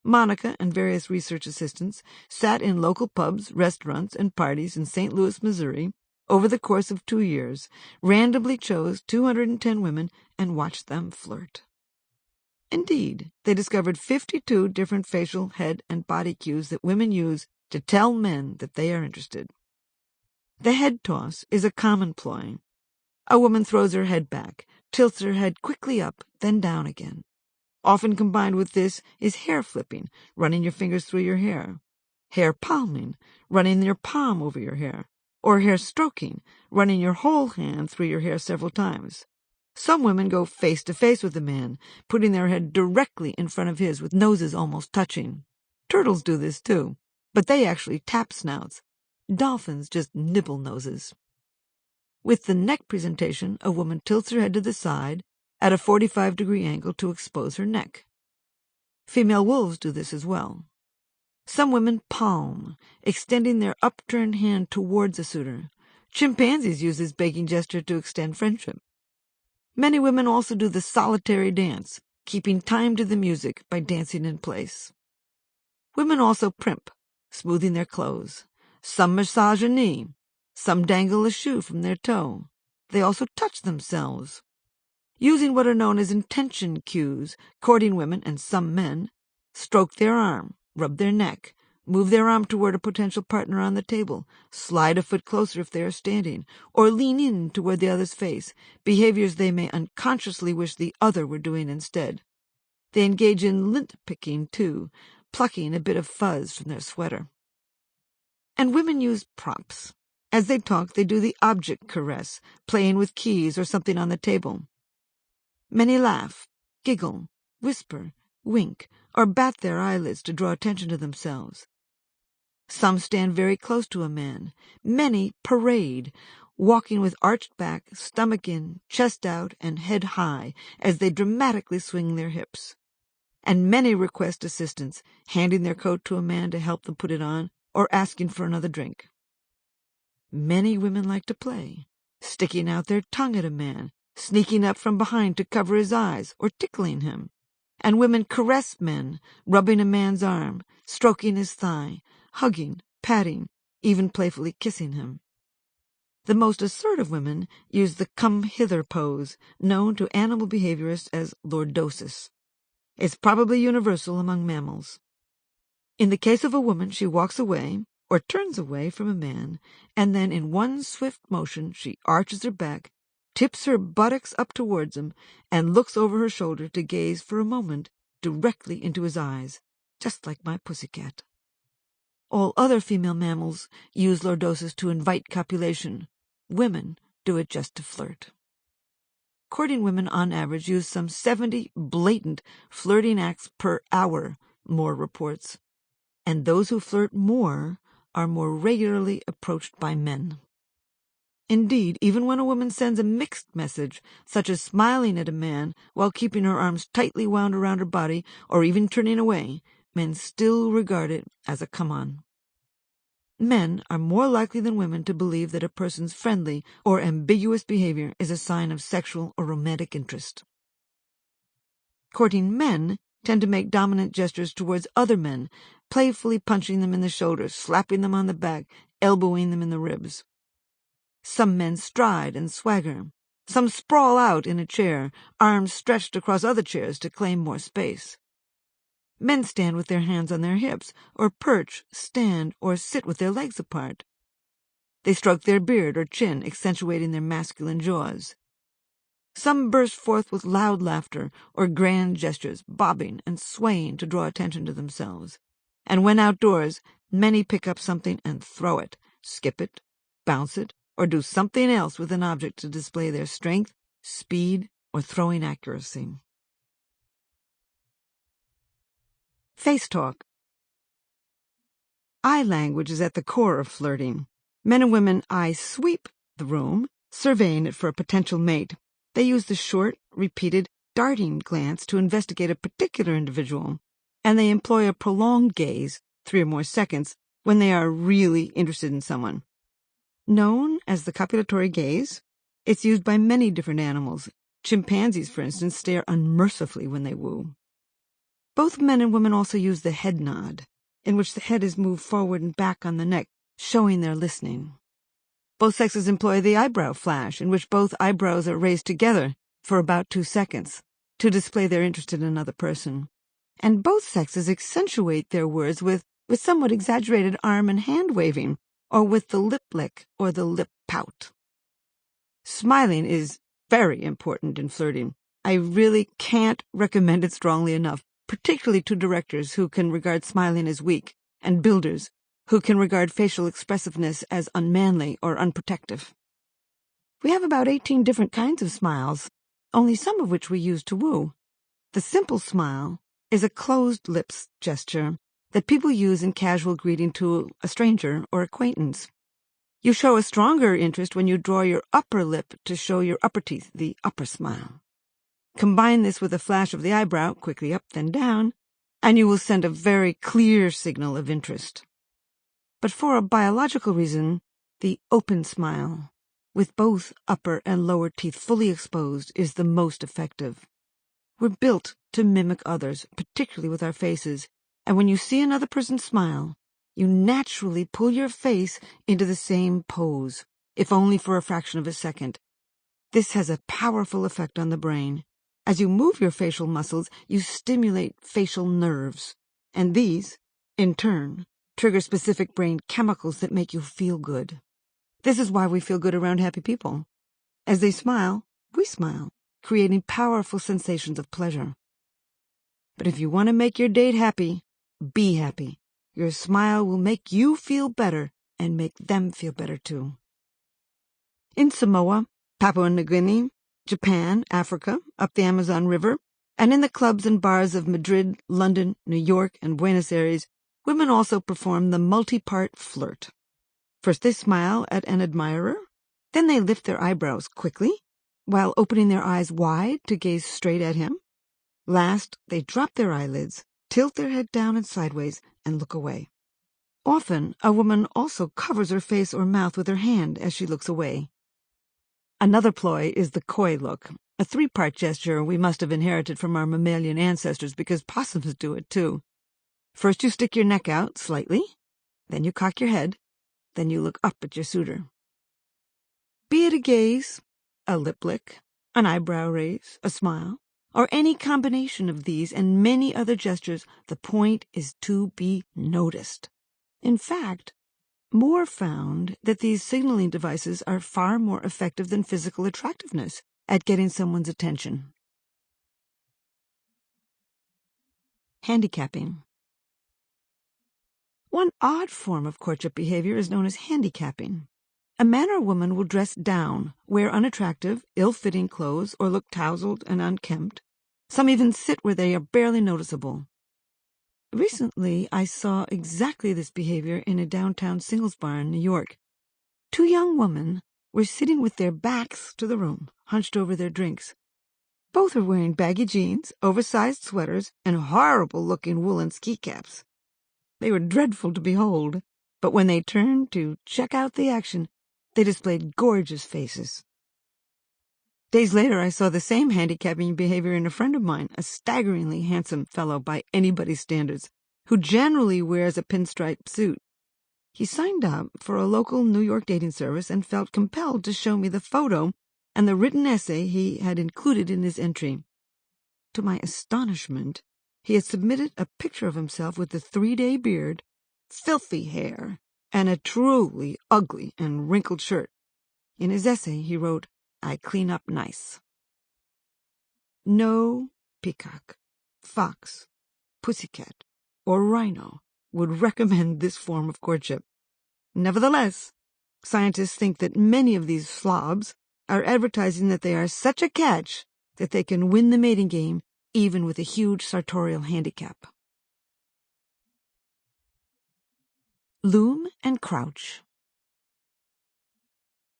A: Monica and various research assistants sat in local pubs, restaurants, and parties in St. Louis, Missouri, over the course of 2 years, randomly chose 210 women and watched them flirt. Indeed, they discovered 52 different facial, head, and body cues that women use to tell men that they are interested. The head toss is a common ploy. A woman throws her head back, tilts her head quickly up, then down again. Often combined with this is hair flipping, running your fingers through your hair, hair palming, running your palm over your hair, or hair stroking, running your whole hand through your hair several times. Some women go face to face with a man, putting their head directly in front of his with noses almost touching. Turtles do this too, but they actually tap snouts. Dolphins just nibble noses. With the neck presentation, a woman tilts her head to the side at a 45-degree angle to expose her neck. Female wolves do this as well. Some women palm, extending their upturned hand towards a suitor. Chimpanzees use this begging gesture to extend friendship. Many women also do the solitary dance, keeping time to the music by dancing in place. Women also primp, smoothing their clothes. Some massage a knee. Some dangle a shoe from their toe. They also touch themselves. Using what are known as intention cues, courting women and some men stroke their arm, rub their neck, move their arm toward a potential partner on the table, slide a foot closer if they are standing, or lean in toward the other's face, behaviors they may unconsciously wish the other were doing instead. They engage in lint picking, too, plucking a bit of fuzz from their sweater. And women use props. As they talk, they do the object caress, playing with keys or something on the table. Many laugh, giggle, whisper, wink, or bat their eyelids to draw attention to themselves. Some stand very close to a man. Many parade, walking with arched back, stomach in, chest out, and head high, as they dramatically swing their hips. And many request assistance, handing their coat to a man to help them put it on, or asking for another drink. Many women like to play, sticking out their tongue at a man, sneaking up from behind to cover his eyes, or tickling him. And women caress men, rubbing a man's arm, stroking his thigh, hugging, patting, even playfully kissing him. The most assertive women use the come-hither pose, known to animal behaviorists as lordosis. It's probably universal among mammals. In the case of a woman, she walks away, or turns away from a man, and then in one swift motion she arches her back, tips her buttocks up towards him, and looks over her shoulder to gaze for a moment directly into his eyes, just like my pussycat. All other female mammals use lordosis to invite copulation. Women do it just to flirt. Courting women on average use some 70 blatant flirting acts per hour, Moore reports. And those who flirt more are more regularly approached by men. Indeed, even when a woman sends a mixed message, such as smiling at a man while keeping her arms tightly wound around her body, or even turning away, men still regard it as a come-on. Men are more likely than women to believe that a person's friendly or ambiguous behavior is a sign of sexual or romantic interest. Courting men tend to make dominant gestures towards other men, playfully punching them in the shoulders, slapping them on the back, elbowing them in the ribs. Some men stride and swagger. Some sprawl out in a chair, arms stretched across other chairs to claim more space. Men stand with their hands on their hips, or perch, stand, or sit with their legs apart. They stroke their beard or chin, accentuating their masculine jaws. Some burst forth with loud laughter or grand gestures, bobbing and swaying to draw attention to themselves. And when outdoors, many pick up something and throw it, skip it, bounce it, or do something else with an object to display their strength, speed, or throwing accuracy. Face talk. Eye language is at the core of flirting. Men and women eye sweep the room, surveying it for a potential mate. They use the short, repeated, darting glance to investigate a particular individual, and they employ a prolonged gaze, 3 or more seconds, when they are really interested in someone. Known as the copulatory gaze, it's used by many different animals. Chimpanzees, for instance, stare unmercifully when they woo. Both men and women also use the head nod, in which the head is moved forward and back on the neck, showing they're listening. Both sexes employ the eyebrow flash, in which both eyebrows are raised together for about 2 seconds to display their interest in another person. And both sexes accentuate their words with somewhat exaggerated arm and hand waving, or with the lip lick or the lip pout. Smiling is very important in flirting. I really can't recommend it strongly enough, particularly to directors who can regard smiling as weak, and builders who can regard facial expressiveness as unmanly or unprotective. We have about 18 different kinds of smiles, only some of which we use to woo. The simple smile is a closed lips gesture that people use in casual greeting to a stranger or acquaintance. You show a stronger interest when you draw your upper lip to show your upper teeth, the upper smile. Combine this with a flash of the eyebrow, quickly up then down, and you will send a very clear signal of interest. But for a biological reason, the open smile, with both upper and lower teeth fully exposed, is the most effective. We're built to mimic others, particularly with our faces, and when you see another person smile, you naturally pull your face into the same pose, if only for a fraction of a second. This has a powerful effect on the brain. As you move your facial muscles, you stimulate facial nerves, and these, in turn, trigger specific brain chemicals that make you feel good. This is why we feel good around happy people. As they smile, we smile, creating powerful sensations of pleasure. But if you want to make your date happy, be happy. Your smile will make you feel better and make them feel better too. In Samoa, Papua New Guinea, Japan, Africa, up the Amazon River, and in the clubs and bars of Madrid, London, New York, and Buenos Aires, women also perform the multi-part flirt. First they smile at an admirer, then they lift their eyebrows quickly, while opening their eyes wide to gaze straight at him. Last, they drop their eyelids, tilt their head down and sideways, and look away. Often, a woman also covers her face or mouth with her hand as she looks away. Another ploy is the coy look, a 3-part gesture we must have inherited from our mammalian ancestors because possums do it too. First you stick your neck out slightly, then you cock your head, then you look up at your suitor. Be it a gaze, a lip lick, an eyebrow raise, a smile, or any combination of these and many other gestures, the point is to be noticed. In fact, Moore found that these signaling devices are far more effective than physical attractiveness at getting someone's attention. Handicapping. One odd form of courtship behavior is known as handicapping. A man or woman will dress down, wear unattractive, ill-fitting clothes, or look tousled and unkempt. Some even sit where they are barely noticeable. Recently, I saw exactly this behavior in a downtown singles bar in New York. 2 young women were sitting with their backs to the room, hunched over their drinks. Both were wearing baggy jeans, oversized sweaters, and horrible-looking woolen ski caps. They were dreadful to behold, but when they turned to check out the action, they displayed gorgeous faces. Days later, I saw the same handicapping behavior in a friend of mine, a staggeringly handsome fellow by anybody's standards, who generally wears a pinstripe suit. He signed up for a local New York dating service and felt compelled to show me the photo and the written essay he had included in his entry. To my astonishment, he had submitted a picture of himself with the 3-day beard, filthy hair, and a truly ugly and wrinkled shirt. In his essay, he wrote, "I clean up nice." No peacock, fox, pussycat, or rhino would recommend this form of courtship. Nevertheless, scientists think that many of these slobs are advertising that they are such a catch that they can win the mating game even with a huge sartorial handicap. Loom and crouch.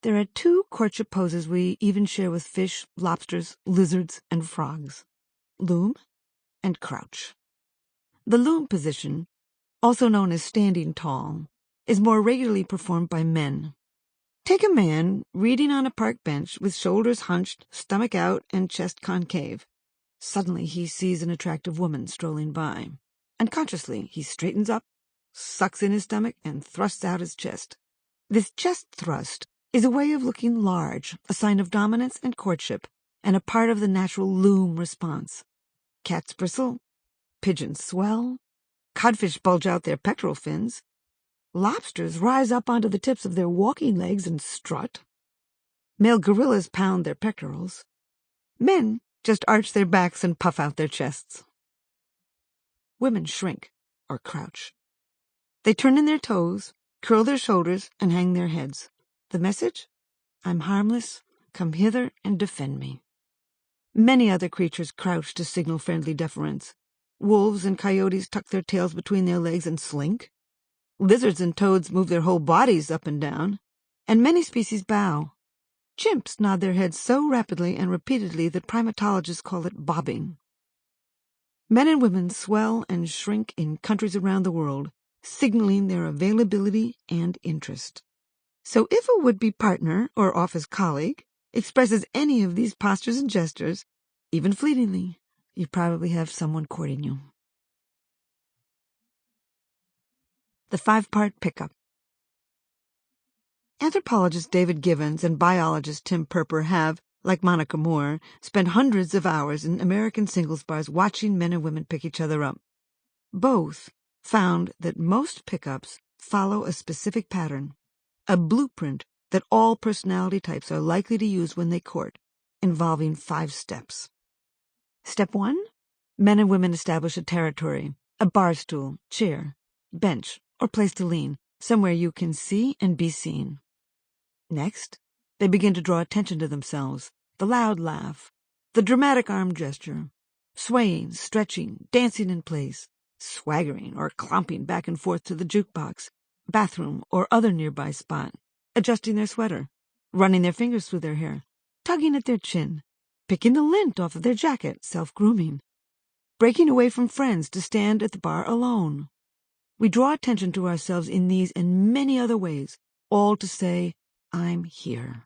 A: There are two courtship poses we even share with fish, lobsters, lizards, and frogs: loom and crouch. The loom position, also known as standing tall, is more regularly performed by men. Take a man reading on a park bench with shoulders hunched, stomach out, and chest concave. Suddenly he sees an attractive woman strolling by. Unconsciously, he straightens up, sucks in his stomach, and thrusts out his chest. This chest thrust is a way of looking large, a sign of dominance and courtship, and a part of the natural loom response. Cats bristle, pigeons swell, codfish bulge out their pectoral fins, lobsters rise up onto the tips of their walking legs and strut, male gorillas pound their pectorals, men just arch their backs and puff out their chests. Women shrink or crouch. They turn in their toes, curl their shoulders, and hang their heads. The message? I'm harmless. Come hither and defend me. Many other creatures crouch to signal friendly deference. Wolves and coyotes tuck their tails between their legs and slink. Lizards and toads move their whole bodies up and down. And many species bow. Chimps nod their heads so rapidly and repeatedly that primatologists call it bobbing. Men and women swell and shrink in countries around the world, signaling their availability and interest. So if a would-be partner or office colleague expresses any of these postures and gestures, even fleetingly, you probably have someone courting you. The 5-part pickup. Anthropologist David Givens and biologist Tim Perper have, like Monica Moore, spent hundreds of hours in American singles bars watching men and women pick each other up. Both found that most pickups follow a specific pattern, a blueprint that all personality types are likely to use when they court, involving 5 steps. Step 1. Men and women establish a territory, a bar stool, chair, bench, or place to lean, somewhere you can see and be seen. Next, they begin to draw attention to themselves, the loud laugh, the dramatic arm gesture, swaying, stretching, dancing in place, swaggering or clomping back and forth to the jukebox, bathroom, or other nearby spot, adjusting their sweater, running their fingers through their hair, tugging at their chin, picking the lint off of their jacket, self-grooming, breaking away from friends to stand at the bar alone. We draw attention to ourselves in these and many other ways, all to say, I'm here.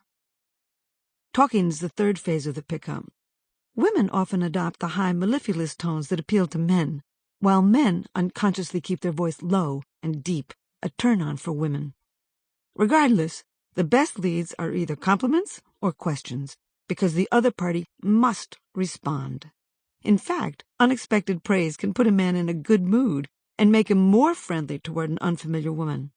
A: Talking is the 3rd phase of the pickup. Women often adopt the high mellifluous tones that appeal to men, while men unconsciously keep their voice low and deep, a turn-on for women. Regardless, the best leads are either compliments or questions, because the other party must respond. In fact, unexpected praise can put a man in a good mood and make him more friendly toward an unfamiliar woman.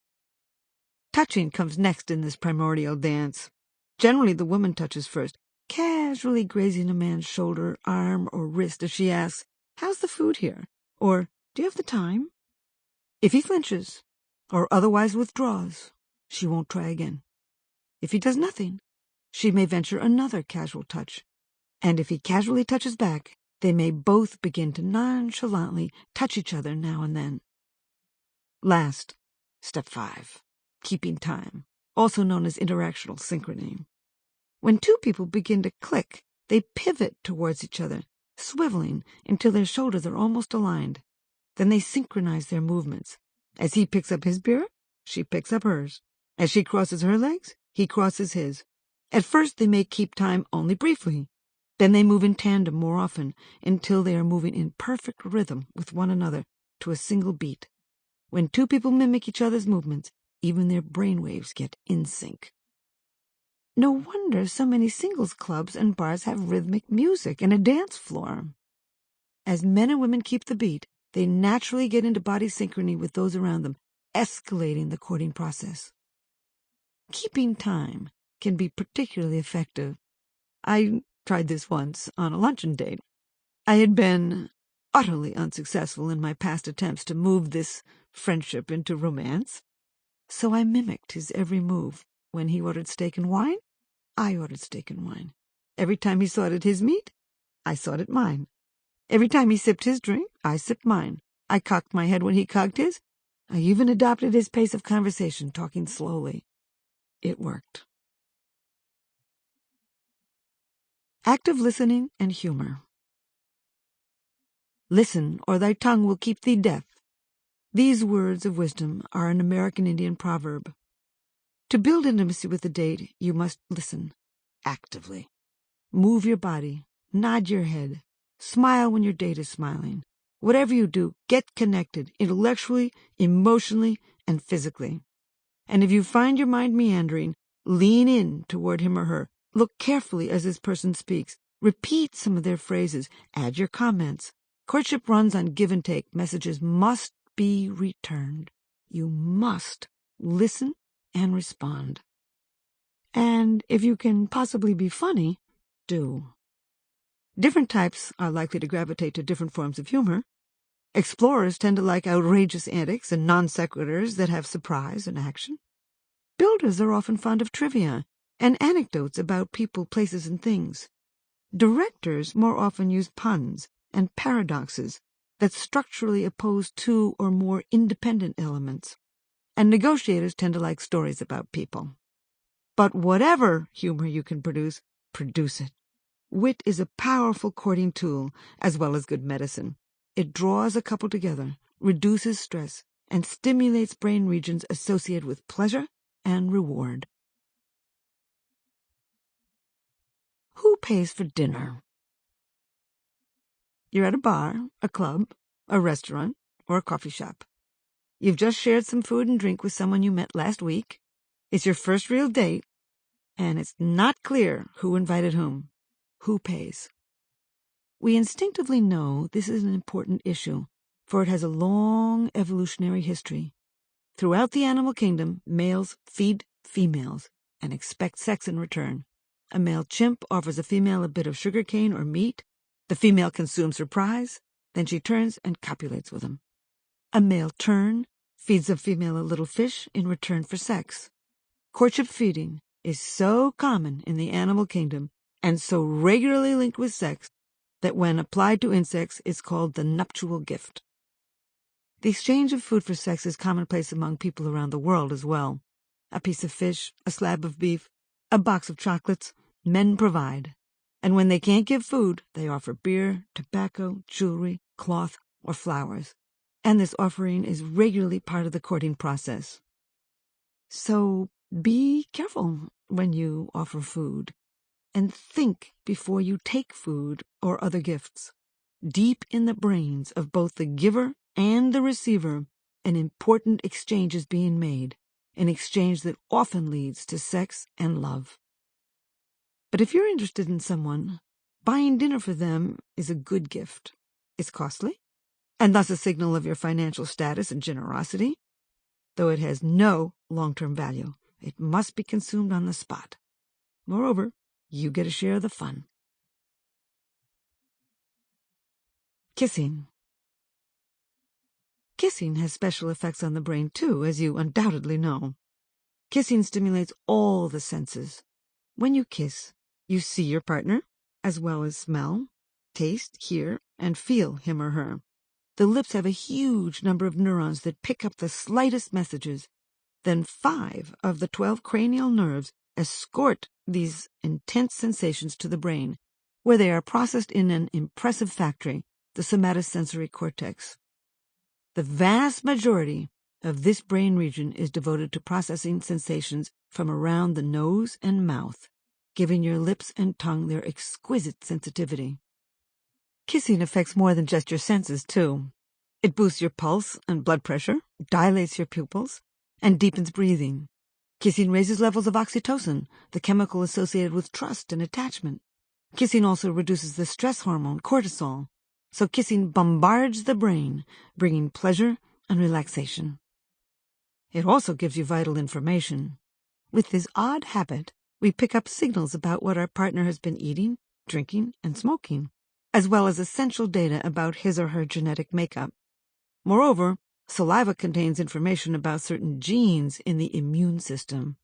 A: Touching comes next in this primordial dance. Generally, the woman touches first, casually grazing a man's shoulder, arm, or wrist as she asks, "How's the food here?" or "Do you have the time?" If he flinches, or otherwise withdraws, she won't try again. If he does nothing, she may venture another casual touch. And if he casually touches back, they may both begin to nonchalantly touch each other now and then. Last, step 5. Keeping time, also known as interactional synchrony. When 2 people begin to click, they pivot towards each other, swiveling until their shoulders are almost aligned. Then they synchronize their movements. As he picks up his beer, she picks up hers. As she crosses her legs, he crosses his. At first they may keep time only briefly. Then they move in tandem more often, until they are moving in perfect rhythm with one another to a single beat. When 2 people mimic each other's movements, even their brainwaves get in sync. No wonder so many singles clubs and bars have rhythmic music and a dance floor. As men and women keep the beat, they naturally get into body synchrony with those around them, escalating the courting process. Keeping time can be particularly effective. I tried this once on a luncheon date. I had been utterly unsuccessful in my past attempts to move this friendship into romance, so I mimicked his every move. When he ordered steak and wine, I ordered steak and wine. Every time he sought at his meat, I sought at mine. Every time he sipped his drink, I sipped mine. I cocked my head when he cocked his. I even adopted his pace of conversation, talking slowly. It worked. Active listening and humor. Listen, or thy tongue will keep thee deaf. These words of wisdom are an American Indian proverb. To build intimacy with a date, you must listen actively. Move your body, nod your head, smile when your date is smiling. Whatever you do, get connected intellectually, emotionally, and physically. And if you find your mind meandering, lean in toward him or her. Look carefully as this person speaks. Repeat some of their phrases. Add your comments. Courtship runs on give and take. Messages must be returned. You must listen and respond. And if you can possibly be funny, do. Different types are likely to gravitate to different forms of humor. Explorers tend to like outrageous antics and non sequiturs that have surprise and action. Builders are often fond of trivia and anecdotes about people, places, and things. Directors more often use puns and paradoxes that structurally oppose two or more independent elements. And negotiators tend to like stories about people. But whatever humor you can produce, produce it. Wit is a powerful courting tool as well as good medicine. It draws a couple together, reduces stress, and stimulates brain regions associated with pleasure and reward. Who pays for dinner? You're at a bar, a club, a restaurant, or a coffee shop. You've just shared some food and drink with someone you met last week. It's your first real date, and it's not clear who invited whom. Who pays? We instinctively know this is an important issue, for it has a long evolutionary history. Throughout the animal kingdom, males feed females and expect sex in return. A male chimp offers a female a bit of sugar cane or meat. The female consumes her prize, then she turns and copulates with him. A male tern feeds a female a little fish in return for sex. Courtship feeding is so common in the animal kingdom and so regularly linked with sex that when applied to insects it's called the nuptial gift. The exchange of food for sex is commonplace among people around the world as well. A piece of fish, a slab of beef, a box of chocolates, men provide. And when they can't give food, they offer beer, tobacco, jewelry, cloth, or flowers. And this offering is regularly part of the courting process. So be careful when you offer food, and think before you take food or other gifts. Deep in the brains of both the giver and the receiver, an important exchange is being made, an exchange that often leads to sex and love. But if you're interested in someone, buying dinner for them is a good gift. It's costly, and thus a signal of your financial status and generosity, though it has no long-term value. It must be consumed on the spot. Moreover, you get a share of the fun. Kissing. Kissing has special effects on the brain, too, as you undoubtedly know. Kissing stimulates all the senses. When you kiss, you see your partner, as well as smell, taste, hear, and feel him or her. The lips have a huge number of neurons that pick up the slightest messages. Then 5 of the 12 cranial nerves escort these intense sensations to the brain, where they are processed in an impressive factory, the somatosensory cortex. The vast majority of this brain region is devoted to processing sensations from around the nose and mouth, giving your lips and tongue their exquisite sensitivity. Kissing affects more than just your senses, too. It boosts your pulse and blood pressure, dilates your pupils, and deepens breathing. Kissing raises levels of oxytocin, the chemical associated with trust and attachment. Kissing also reduces the stress hormone, cortisol. So kissing bombards the brain, bringing pleasure and relaxation. It also gives you vital information. With this odd habit, we pick up signals about what our partner has been eating, drinking, and smoking, as well as essential data about his or her genetic makeup. Moreover, saliva contains information about certain genes in the immune system.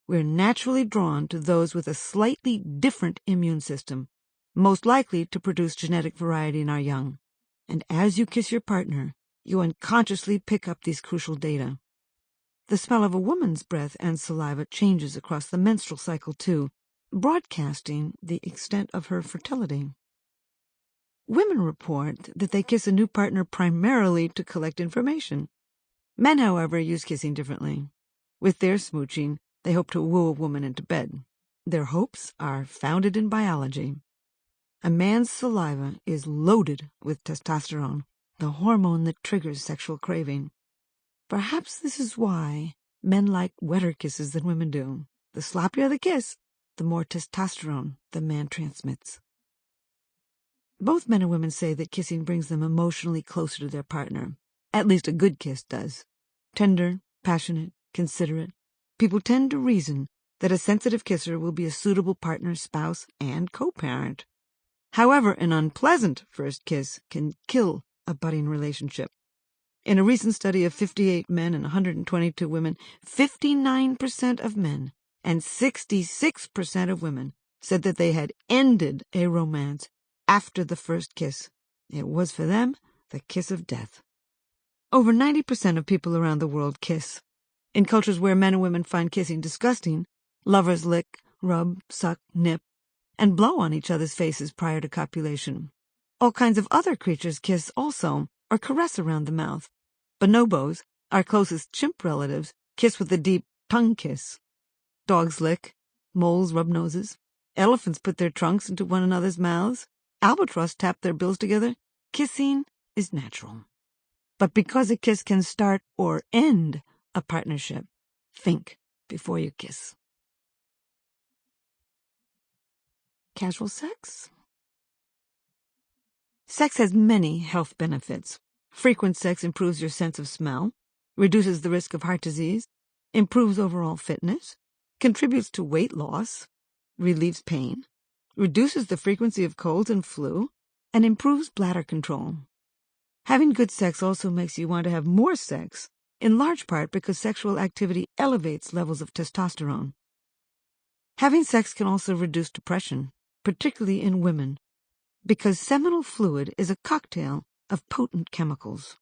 A: We're naturally drawn to those with a slightly different immune system, most likely to produce genetic variety in our young. And as you kiss your partner, you unconsciously pick up these crucial data. The smell of a woman's breath and saliva changes across the menstrual cycle too, broadcasting the extent of her fertility. Women report that they kiss a new partner primarily to collect information. Men, however, use kissing differently. With their smooching, they hope to woo a woman into bed. Their hopes are founded in biology. A man's saliva is loaded with testosterone, the hormone that triggers sexual craving. Perhaps this is why men like wetter kisses than women do. The sloppier the kiss, the more testosterone the man transmits. Both men and women say that kissing brings them emotionally closer to their partner. At least a good kiss does. Tender, passionate, considerate. People tend to reason that a sensitive kisser will be a suitable partner, spouse, and co-parent. However, an unpleasant first kiss can kill a budding relationship. In a recent study of 58 men and 122 women, 59% of men and 66% of women said that they had ended a romance after the first kiss. It was for them the kiss of death. Over 90% of people around the world kiss. In cultures where men and women find kissing disgusting, lovers lick, rub, suck, nip, and blow on each other's faces prior to copulation. All kinds of other creatures kiss also, or caress around the mouth. Bonobos, our closest chimp relatives, kiss with a deep tongue kiss. Dogs lick. Moles rub noses. Elephants put their trunks into one another's mouths. Albatross tap their bills together. Kissing is natural. But because a kiss can start or end a partnership, think before you kiss. Casual sex? Sex has many health benefits. Frequent sex improves your sense of smell, reduces the risk of heart disease, improves overall fitness, contributes to weight loss, relieves pain, reduces the frequency of colds and flu, and improves bladder control. Having good sex also makes you want to have more sex, in large part because sexual activity elevates levels of testosterone. Having sex can also reduce depression, particularly in women, because seminal fluid is a cocktail of potent chemicals.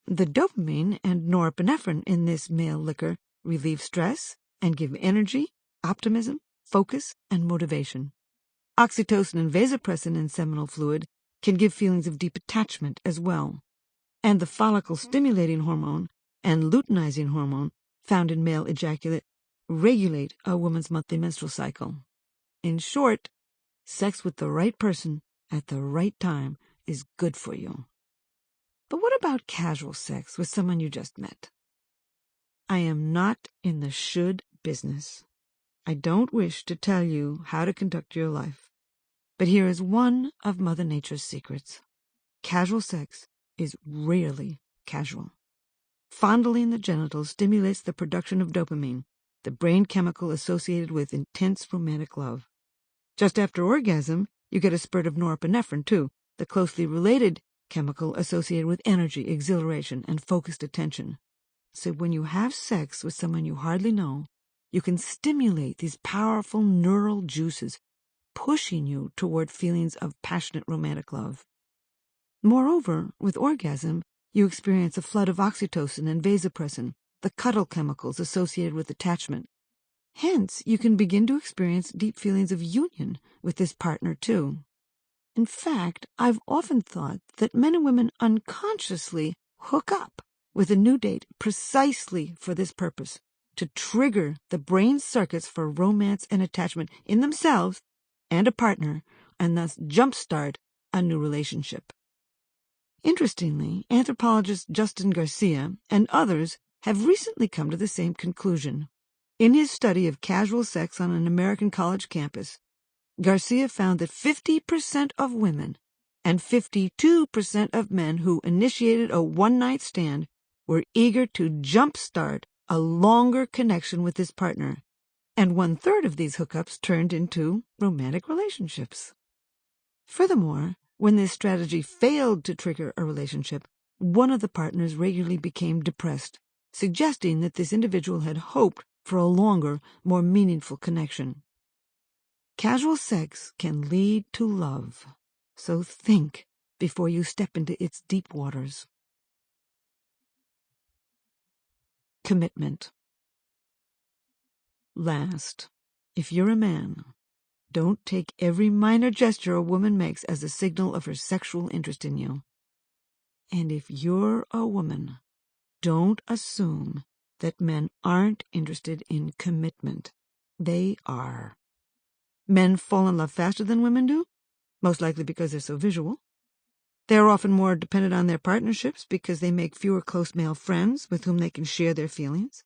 A: The dopamine and norepinephrine in this male liquor relieve stress and give energy, optimism, focus, and motivation. Oxytocin and vasopressin in seminal fluid can give feelings of deep attachment as well. And the follicle-stimulating hormone and luteinizing hormone found in male ejaculate regulate a woman's monthly menstrual cycle. In short, sex with the right person at the right time is good for you. But what about casual sex with someone you just met? I am not in the should business. I don't wish to tell you how to conduct your life. But here is one of Mother Nature's secrets. Casual sex is rarely casual. Fondling the genitals stimulates the production of dopamine, the brain chemical associated with intense romantic love. Just after orgasm, you get a spurt of norepinephrine, too, the closely related chemical associated with energy, exhilaration, and focused attention. So when you have sex with someone you hardly know, you can stimulate these powerful neural juices, pushing you toward feelings of passionate romantic love. Moreover, with orgasm, you experience a flood of oxytocin and vasopressin, the cuddle chemicals associated with attachment. Hence, you can begin to experience deep feelings of union with this partner, too. In fact, I've often thought that men and women unconsciously hook up with a new date precisely for this purpose, to trigger the brain circuits for romance and attachment in themselves and a partner, and thus jumpstart a new relationship. Interestingly, anthropologist Justin Garcia and others have recently come to the same conclusion. In his study of casual sex on an American college campus, Garcia found that 50% of women and 52% of men who initiated a one-night stand were eager to jumpstart a longer connection with his partner, and 1/3 of these hookups turned into romantic relationships. Furthermore, when this strategy failed to trigger a relationship, one of the partners regularly became depressed, suggesting that this individual had hoped for a longer, more meaningful connection. Casual sex can lead to love, so think before you step into its deep waters. Commitment. Last, if you're a man, don't take every minor gesture a woman makes as a signal of her sexual interest in you. And if you're a woman, don't assume that men aren't interested in commitment. They are. Men fall in love faster than women do, most likely because they're so visual. They are often more dependent on their partnerships because they make fewer close male friends with whom they can share their feelings.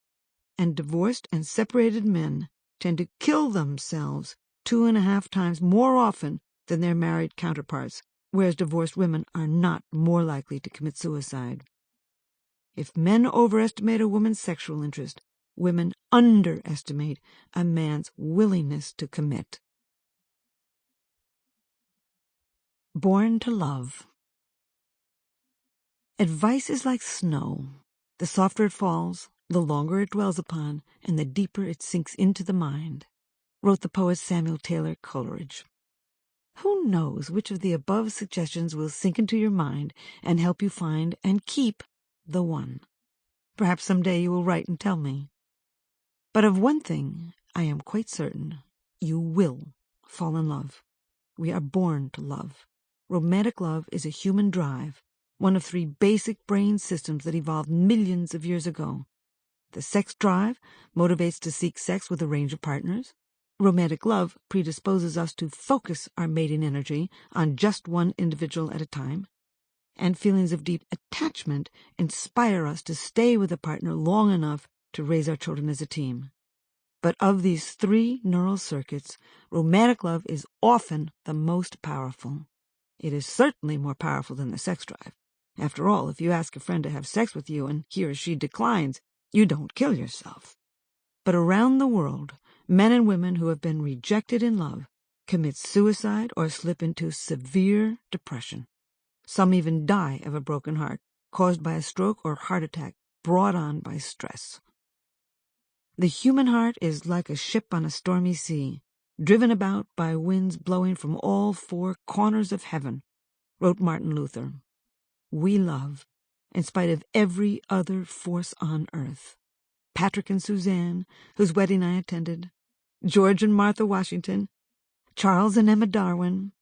A: And divorced and separated men tend to kill themselves 2.5 times more often than their married counterparts, whereas divorced women are not more likely to commit suicide. If men overestimate a woman's sexual interest, women underestimate a man's willingness to commit. Born to love. Advice is like snow. The softer it falls, the longer it dwells upon, and the deeper it sinks into the mind, wrote the poet Samuel Taylor Coleridge. Who knows which of the above suggestions will sink into your mind and help you find and keep the one? Perhaps someday you will write and tell me. But of one thing I am quite certain: you will fall in love. We are born to love. Romantic love is a human drive, one of 3 basic brain systems that evolved millions of years ago. The sex drive motivates to seek sex with a range of partners. Romantic love predisposes us to focus our mating energy on just one individual at a time. And feelings of deep attachment inspire us to stay with a partner long enough to raise our children as a team. But of these 3 neural circuits, romantic love is often the most powerful. It is certainly more powerful than the sex drive. After all, if you ask a friend to have sex with you and he or she declines, you don't kill yourself. But around the world, men and women who have been rejected in love commit suicide or slip into severe depression. Some even die of a broken heart, caused by a stroke or heart attack brought on by stress. The human heart is like a ship on a stormy sea, driven about by winds blowing from all 4 corners of heaven, wrote Martin Luther. We love, in spite of every other force on earth. Patrick and Suzanne, whose wedding I attended, George and Martha Washington, Charles and Emma Darwin,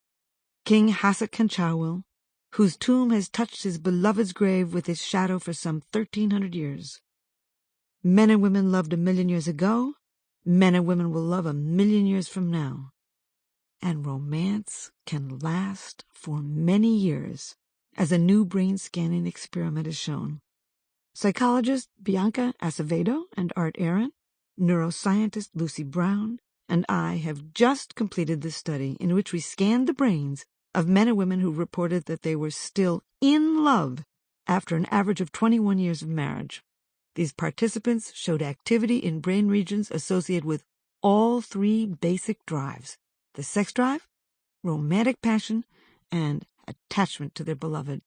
A: King Hassak Kanchawil, whose tomb has touched his beloved's grave with its shadow for some 1,300 years. Men and women loved 1,000,000 years ago. Men and women will love 1,000,000 years from now. And romance can last for many years, as a new brain scanning experiment has shown. Psychologists Bianca Acevedo and Art Aaron, neuroscientist Lucy Brown, and I have just completed this study in which we scanned the brains of men and women who reported that they were still in love after an average of 21 years of marriage. These participants showed activity in brain regions associated with all 3 basic drives: the sex drive, romantic passion, and attachment to their beloved.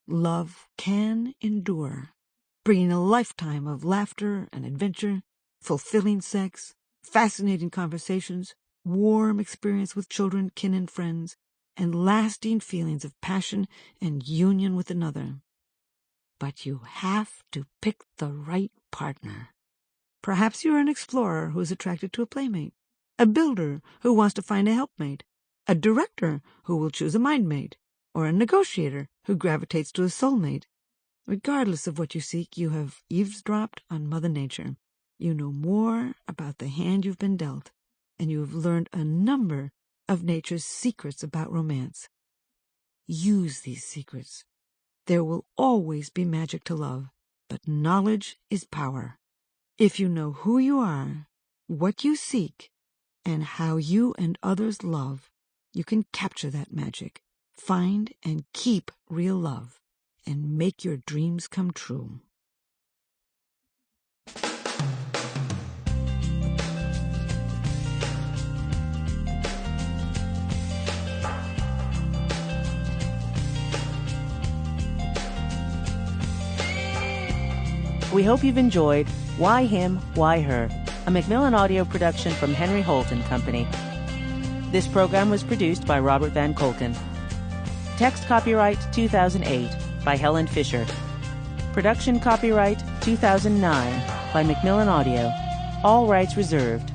A: Love can endure, bringing a lifetime of laughter and adventure, fulfilling sex, fascinating conversations, warm experience with children, kin, and friends, and lasting feelings of passion and union with another. But you have to pick the right partner. Perhaps you're an explorer who is attracted to a playmate, a builder who wants to find a helpmate, a director who will choose a mindmate, or a negotiator who gravitates to a soulmate. Regardless of what you seek, you have eavesdropped on Mother Nature. You know more about the hand you've been dealt, and you have learned a number of nature's secrets about romance. Use these secrets. There will always be magic to love, but knowledge is power. If you know who you are, what you seek, and how you and others love, you can capture that magic, find and keep real love, and make your dreams come true.
B: We hope you've enjoyed Why Him, Why Her, a Macmillan Audio production from Henry Holt & Company. This program was produced by Robert Van Kolken. Text copyright 2008 by Helen Fisher. Production copyright 2009 by Macmillan Audio. All rights reserved.